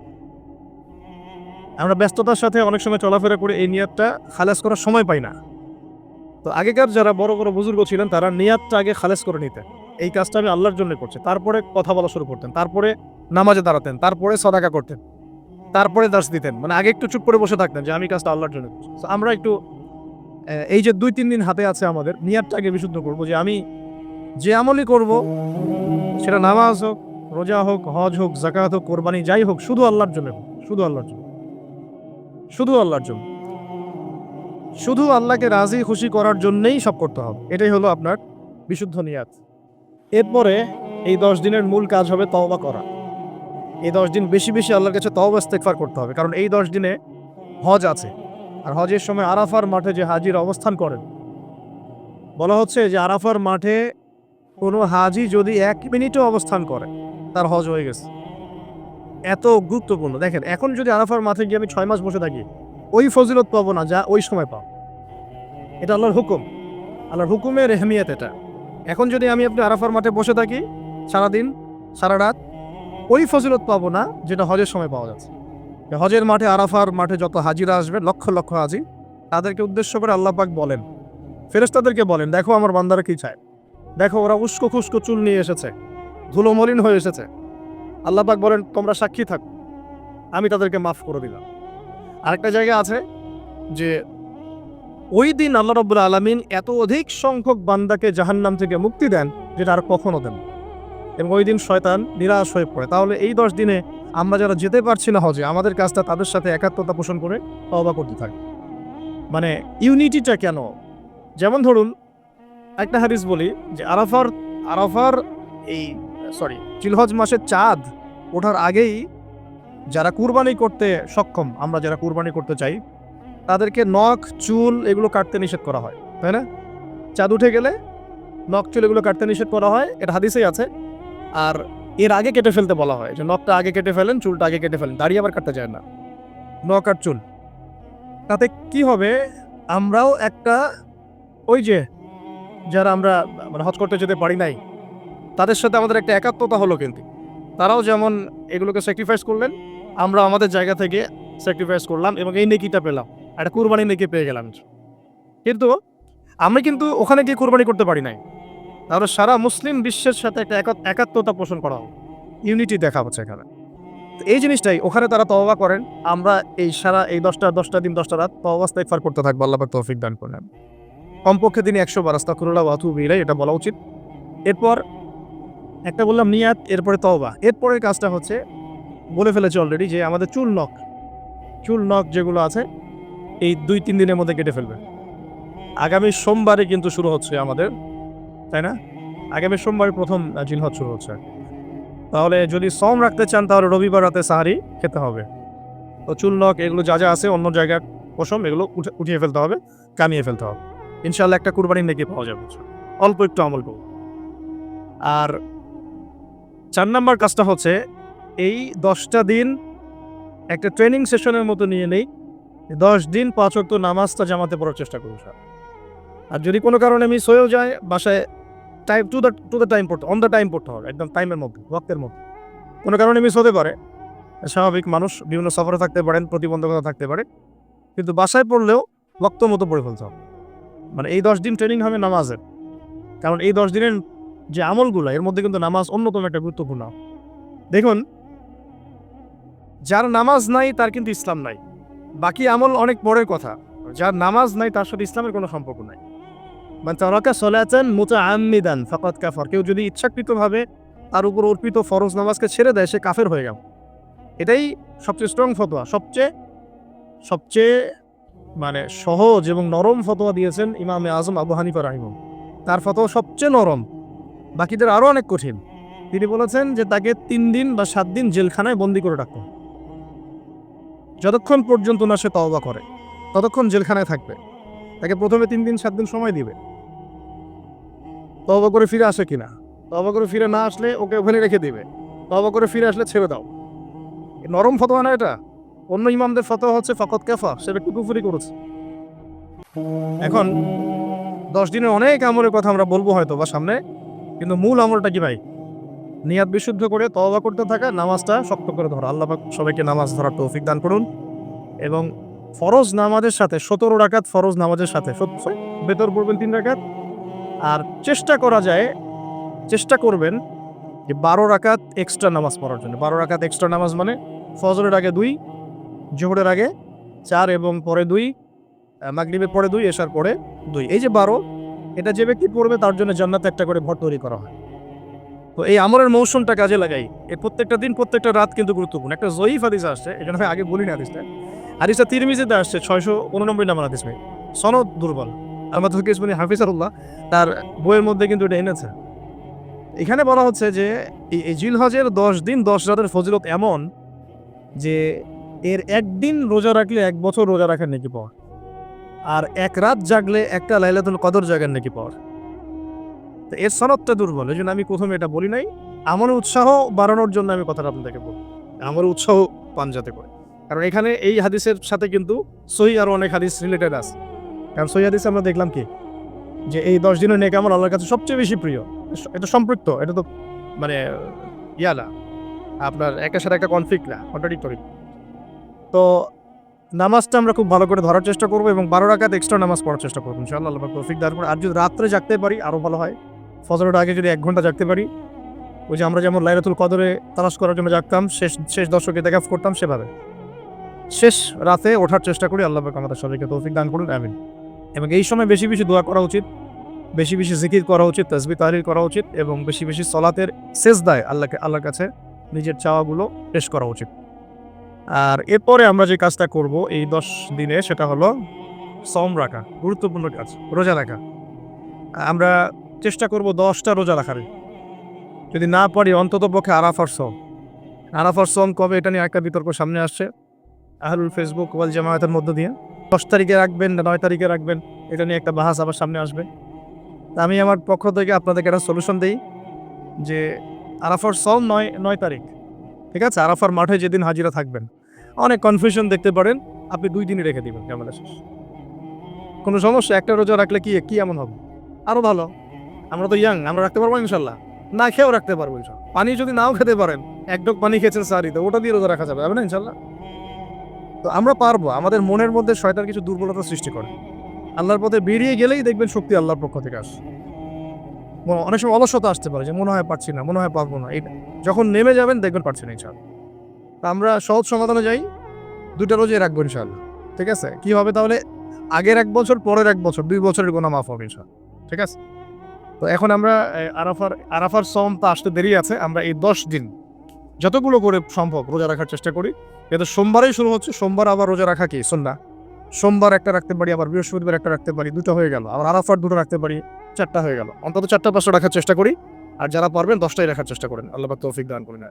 আমরা ব্যস্ততার সাথে অনেক সময় চলাফেরা করে এই নিয়াতটা খালাস করার সময় পাই না। তো আগেকার যারা বড় বড় বুজুর্গ ছিলেন তারা নিয়াতটা আগে খালাস করে নিতেন, এই কাজটা আমি আল্লাহর জন্য করছি, তারপরে কথা বলা শুরু করতেন, তারপরে নামাজে দাঁড়াতেন, তারপরে সদাকা করতেন, তারপরে দাস দিতেন। মানে আগে একটু চুপ করে বসে থাকতেন যে আমি কাজটা আল্লাহর জন্য করছি। তো আমরা একটু এই যে 2-3 দিন হাতে আছে আমাদের, নিয়াতটা আগে বিশুদ্ধ করবো যে আমি যে আমলই করব, সেটা নামাজ হোক, রোজা হোক, হজ হোক, যাকাত হোক, কোরবানি যাই হোক, শুধু আল্লাহর জন্য হোক, শুধু আল্লাহর জন্য, শুধু আল্লাহর জন্য, শুধু আল্লাহকে রাজি খুশি করার জন্যই সব করতে হবে। এটাই হলো আপনার বিশুদ্ধ নিয়াত। এরপরে এই 10 দিনের মূল কাজ হবে তওবা করা। এই 10 দিন বেশি বেশি আল্লাহর কাছে তওবা ইস্তেগফার করতে হবে, কারণ এই 10 দিনে হজ আছে। আর হজের সময় আরাফার মাঠে যে হাজির অবস্থান করেন, বলা হচ্ছে যে আরাফার মাঠে কোনো হাজি যদি 1 মিনিটও অবস্থান করে তার হজ হয়ে গেছে। এত গুরুত্বপূর্ণ। দেখেন, এখন যদি আরাফার মাঠে গিয়ে আমি 6 মাস বসে থাকি, ওই ফজিলত পাবো না যা ওই সময় পাবো। এটা আল্লাহর হুকুম, আল্লাহর হুকুমের এহমিয়ত এটা। এখন যদি আমি আপনি আরাফার মাঠে বসে থাকি সারাদিন সারা রাত, ওই ফজিলত পাবো না যেটা হজের সময় পাওয়া যাচ্ছে। হজের মাঠে, আরাফার মাঠে যত হাজিরা আসবে, লক্ষ লক্ষ হাজি, তাদেরকে উদ্দেশ্য করে আল্লাহ পাক বলেন, ফেরেশতাদেরকে বলেন, দেখো আমার বান্দারা কি চায়, দেখো ওরা উস্কো খুস্কো চুল নিয়ে এসেছে, ধুলো মলিন হয়ে এসেছে। আল্লাহ পাক বলেন, তোমরা সাক্ষী থাকো, আমি তাদেরকে মাফ করে দিলাম। আরেকটা জায়গা আছে যে ওই দিন আল্লাহ রাব্বুল আলামিন এত অধিক সংখ্যক বান্দাকে জাহান্নাম থেকে মুক্তি দেন যেটা আর কখনো দেন, এবং ওই দিন শয়তান নিরাশ হয়ে পড়ে। তাহলে এই 10 দিনে আমরা যারা যেতে পারছি না হজে, আমাদের কাজটা তাদের সাথে একাত্মতা পোষণ করে তওবা করতে থাকি। মানে ইউনিটিটা কেন? যেমন ধরুন, একটা হাদিস বলি যে আরাফার জিলহজ মাসের চাঁদ ওঠার আগেই যারা কুরবানি করতে সক্ষম, আমরা যারা কুরবানি করতে চাই, তাদেরকে নখ চুল এগুলো কাটতে নিষেধ করা হয়, তাই না? চাঁদ উঠে গেলে নখ চুল এগুলো কাটতে নিষেধ করা হয়, এটা হাদিসেই আছে। আর এর আগে কেটে ফেলতে বলা হয়, যে নখটা আগে কেটে ফেলেন, চুলটা আগে কেটে ফেলেন, দাড়ি আবার কাটতে যায় না, নখ আর চুল। তাতে কি হবে, আমরাও একটা, ওই যে যারা আমরা মানে হজ করতে যেতে পারি নাই, তাদের সাথে আমাদের একটা একাত্মতা হলো। কিন্তু তারাও যেমন এগুলোকে স্যাক্রিফাইস করলেন, আমরা আমাদের জায়গা থেকে স্যাক্রিফাইস করলাম এবং এই নেকিটা পেলাম, একটা কুরবানি নেকি পেয়ে গেলাম। কিন্তু আমরা কিন্তু ওখানে গিয়ে কুরবানি করতে পারি নাই। তাহলে সারা মুসলিম বিশ্বের সাথে একটা একাত্মতা পোষণ করা হবে, ইউনিটি দেখা হচ্ছে এখানে। তো এই জিনিসটাই ওখানে তারা তওবা করেন, আমরা এই সারা এই 10টা দিন 10টা রাত তওবা ইস্তেগফার করতে থাকবো। আল্লাহ পাক তৌফিক দান করেন। কমপক্ষে দিনে 100 বার আস্তাগফিরুল্লাহ ওয়া আতুবু ইলাইহি, এটা বলা উচিত। এরপর একটা বললাম নিয়াত, এরপরে তওবা। এরপরের কাজটা হচ্ছে, বলে ফেলেছি অলরেডি, যে আমাদের চুল নখ যেগুলো আছে এই 2-3 দিনের মধ্যে কেটে ফেলবে। আগামী সোমবারে কিন্তু শুরু হচ্ছে আমাদের, তাই না? আগামী সোমবারে প্রথম জিলহজ শুরু হচ্ছে। তাহলে যদি সওম রাখতে চান তাহলে রবিবার রাতে সাহারি খেতে হবে। তো চুল নখ এগুলো যা যা আছে অন্য জায়গার পশম, এগুলো উঠিয়ে ফেলতে হবে, কামিয়ে ফেলতে হবে। ইনশাআল্লাহ একটা কুরবানির নেকি পাওয়া যাবে, অল্প একটু আমল করব। আর 4 নাম্বার কাজটা হচ্ছে, এই 10টা দিন একটা ট্রেনিং সেশনের মতো নিয়ে নেই, 10 দিন 5 ওয়াক্ত নামাজটা জামাতে পড়ার চেষ্টা করুন। আর যদি কোনো কারণে মিস হয়েও যায়, বাসায় টাইম টু দ্য টাইম পড়তে, অন দ্য টাইম পড়তে হবে, একদম টাইমের মধ্যে, ওয়াক্তের মধ্যে। কোনো কারণে মিস হতে পারে, স্বাভাবিক, মানুষ বিভিন্ন সফরে থাকতে পারেন, প্রতিবন্ধকতা থাকতে পারে, কিন্তু বাসায় পড়লেও ওয়াক্ত মতো পড়ে ফেলতে হবে। মানে এই 10 দিন ট্রেনিং হবে নামাজের, কারণ এই 10 দিনের যে আমলগুলো, এর মধ্যে কিন্তু নামাজ অন্যতম একটা গুরুত্বপূর্ণ। দেখুন, যার নামাজ নাই তার কিন্তু ইসলাম নাই, বাকি আমল অনেক পরের কথা। যার নামাজ নাই তার সাথে ইসলামের কোনো সম্পর্ক নাই। মান তারাকা সলাতান মুতাআম্মিদান ফাকাদ কাফার, কেউ যদি ইচ্ছাকৃতভাবে তার উপর অর্পিত ফরজ নামাজকে ছেড়ে দেয়, সে কাফের হয়ে গেল। এটাই সবচেয়ে স্ট্রং ফতোয়া, সবচেয়ে মানে সহজ এবং নরম ফতোয়া দিয়েছেন ইমামে আজম আবু হানিফা রাহিমাহুল্লাহ। তার ফতোয়া সবচেয়ে নরম, বাকিদের আরও অনেক কঠিন। তিনি বলেছেন যে তাকে 3 দিন বা 7 দিন জেলখানায় বন্দি করে রাখতে হবে, যতক্ষণ পর্যন্ত না সে তওবা করে ততক্ষণ জেলখানায় থাকবে। তাকে প্রথমে 3 দিন 7 দিন সময় দিবে, তওবা করে ফিরে আসে কিনা। তওবা করে ফিরে না আসলে ওকে ওখানে রেখে দিবে, তওবা করে ফিরে আসলে ছেড়ে দাও। নরম ফতোয়া না এটা। অন্য ইমামদের ফতোয়া হচ্ছে ফাকাদ কাফা, সে ব্যক্তি কুফরি করেছে। এখন 10 দিনের অনেক আমলের কথা আমরা বলবো হয়তো বা সামনে, কিন্তু মূল আমলটা কি ভাই? নিয়াত বিশুদ্ধ করে তওবা করতে থাকা, নামাজটা শক্ত করে ধরা। আল্লাহ পাক সবাইকে নামাজ ধরার তৌফিক দান করুন। এবং ফরজ নামাজের সাথে 17 রাকাত ফরজ নামাজের সাথে বেতর পড়বেন 3 রাকাত। আর চেষ্টা করবেন যে 12 রাকাত এক্সট্রা নামাজ পড়ার জন্য। 12 রাকাত এক্সট্রা নামাজ মানে ফজরের আগে 2, জোহরের আগে 4 এবং পরে 2, মাগরিবের পরে 2, এশার পরে 2। এই যে 12, এটা যে ব্যক্তি পড়বে তার জন্য জান্নাতে একটা করে ঘর তৈরি করা হয়। তো এই আমলের মৌসুমটা কাজে লাগাই। এই প্রত্যেকটা দিন প্রত্যেকটা রাত কিন্তু গুরুত্বপূর্ণ। একটা জয়ীফ হাদিস আসছে, এখানে আমি আগে বলিনি হাদিসটা। হাদিসটা তিরমিজিতে আসছে 689 নম্বর হাদিস ভাই। সনদ দুর্বল। আমাদের কিসমনি হাফিজাহুল্লাহ তার বইয়ের মধ্যে কিন্তু এটা এনেছে। এখানে বলা হচ্ছে যে এই জিলহজের 10 দিন 10 রাতের ফজিলত এমন যে এর একদিন রোজা রাখলে 1 বছর রোজা রাখার নেকি পাওয়া, আর 1 রাত জাগলে একটা লাইলাতুল কদর জাগার নেকি পাওয়া। তো এর সনদটা দুর্বল, এই জন্য আমি প্রথমে এটা বলি নাই। আমার উৎসাহ বাড়ানোর জন্য আমি কথাটা আপনাদেরকে বলি, আমার উৎসাহ পান যাতে করে। কারণ এখানে এই হাদিসের সাথে কিন্তু সহি আরো অনেক হাদিস রিলেটেড আছে। কারণ সহি হাদিসে আমরা দেখলাম কি যে এই 10 দিনের নেক আমল আল্লাহর কাছে সবচেয়ে বেশি প্রিয়। এটা সম্পৃক্ত, এটা তো মানে না আপনার একের সাথে একটা কনফ্লিক্ট না, কন্ট্রাডিক্টরি। তো নামাজটা আমরা খুব ভালো করে ধরার চেষ্টা করবো এবং 12 রাকাত এক্সট্রা নামাজ পড়ার চেষ্টা করবো ইনশাআল্লাহ। আল্লাহ পাক তৌফিক দান করুন। আর যদি রাত্রে জাগতে পারি আরও ভালো হয়। ফজরের আগে যদি 1 ঘন্টা জাগতে পারি, ওই যে আমরা যেমন লাইলাতুল কদরে তালাশ করার জন্য জাগতাম, শেষ দশকে ইতিকাফ করতাম, সেভাবে শেষ রাতে ওঠার চেষ্টা করি। আল্লাহ পাক আমাদের সবাইকে তৌফিক দান করুন, আমিন। এবং এই সময় বেশি বেশি দোয়া করা উচিত, বেশি বেশি জিকির করা উচিত, তাসবিহ তাহলিল করা উচিত এবং বেশি বেশি সলাতের সেজদায় আল্লাহর কাছে নিজের চাওয়াগুলো পেশ করা উচিত। আর এরপরে আমরা যে কাজটা করব এই 10 দিনে, সেটা হলো সওম রাখা, গুরুত্বপূর্ণ কাজ, রোজা রাখা। আমরা চেষ্টা করব 10টা রোজা রাখার। যদি না পারি অন্তত পক্ষে আরাফার সওম কবে এটা নিয়ে একটা বিতর্ক সামনে আসছে আহলুল ফেসবুক ওয়াল জামায়াতের মধ্য দিয়ে। 10 তারিখে রাখবেন না 9 তারিখে রাখবেন, এটা নিয়ে একটা বাহাস আবার সামনে আসবে। আমি আমার পক্ষ থেকে আপনাদেরকে একটা সলিউশন দিই যে আরাফার সওম 9 তারিখ, ঠিক আছে? আরাফার মাঠে যেদিন হাজিরা থাকবেন। অনেক কনফিউশন দেখতে পারেন, আপনি 2 দিনই রেখে দিবেন, কেমন শেষ, কোনো সমস্যা। একটা রোজা রাখলে কি এমন হবে? আরও ভালো। আমরা তো ইয়াং, আমরা রাখতে পারবো ইনশাল্লাহ, না খেয়েও রাখতে পারবো ইনশাল্লাহ। পানি যদি নাও খেতে পারেন, 1 ঢোক পানি খেয়েছেন সারিতে, ওটা দিয়ে রোজা রাখা যাবে না ইনশাল্লাহ। তো আমরা পারবো। আমাদের মনের মধ্যে শয়তান কিছু দুর্বলতা সৃষ্টি করে, আল্লাহর পথে বেরিয়ে গেলেই দেখবেন শক্তি আল্লাহর পক্ষ থেকে আসে। অনেক সময় অলসতা আসতে পারে যে মনে হয় পারছি না, মনে হয় পারবো না, যখন নেমে যাবেন দেখবেন পারছেন ইনশাআল্লাহ। তা আমরা সহজ সমাধানে যাই, 2টা রোজে রাখবো ইনশাআল্লাহ, ঠিক আছে? কি হবে তাহলে? আগের 1 বছর, পরের 1 বছর, 2 বছরের গুনাহ মাফ হবে ইনশাআল্লাহ, ঠিক আছে? তো এখন আমরা আরাফার সওম তো আসতে দেরি আছে। আমরা এই 10 দিন যতগুলো করে সম্ভব রোজা রাখার চেষ্টা করি। এটা সোমবারেই শুরু হচ্ছে, সোমবার আবার রোজা রাখা কি সুন্নাহ। সোমবার একটা রাখতে পারি, আবার বৃহস্পতিবার একটা রাখতে পারি, 2টা হয়ে গেল। আবার আরাফার 2টা রাখতে পারি, 4টা হয়ে গেল। অন্তত 4টা 5টা রাখার চেষ্টা করি। আর যারা পারবেন 10টাই রাখার চেষ্টা করেন। আল্লাহ পাক তৌফিক দান করুন।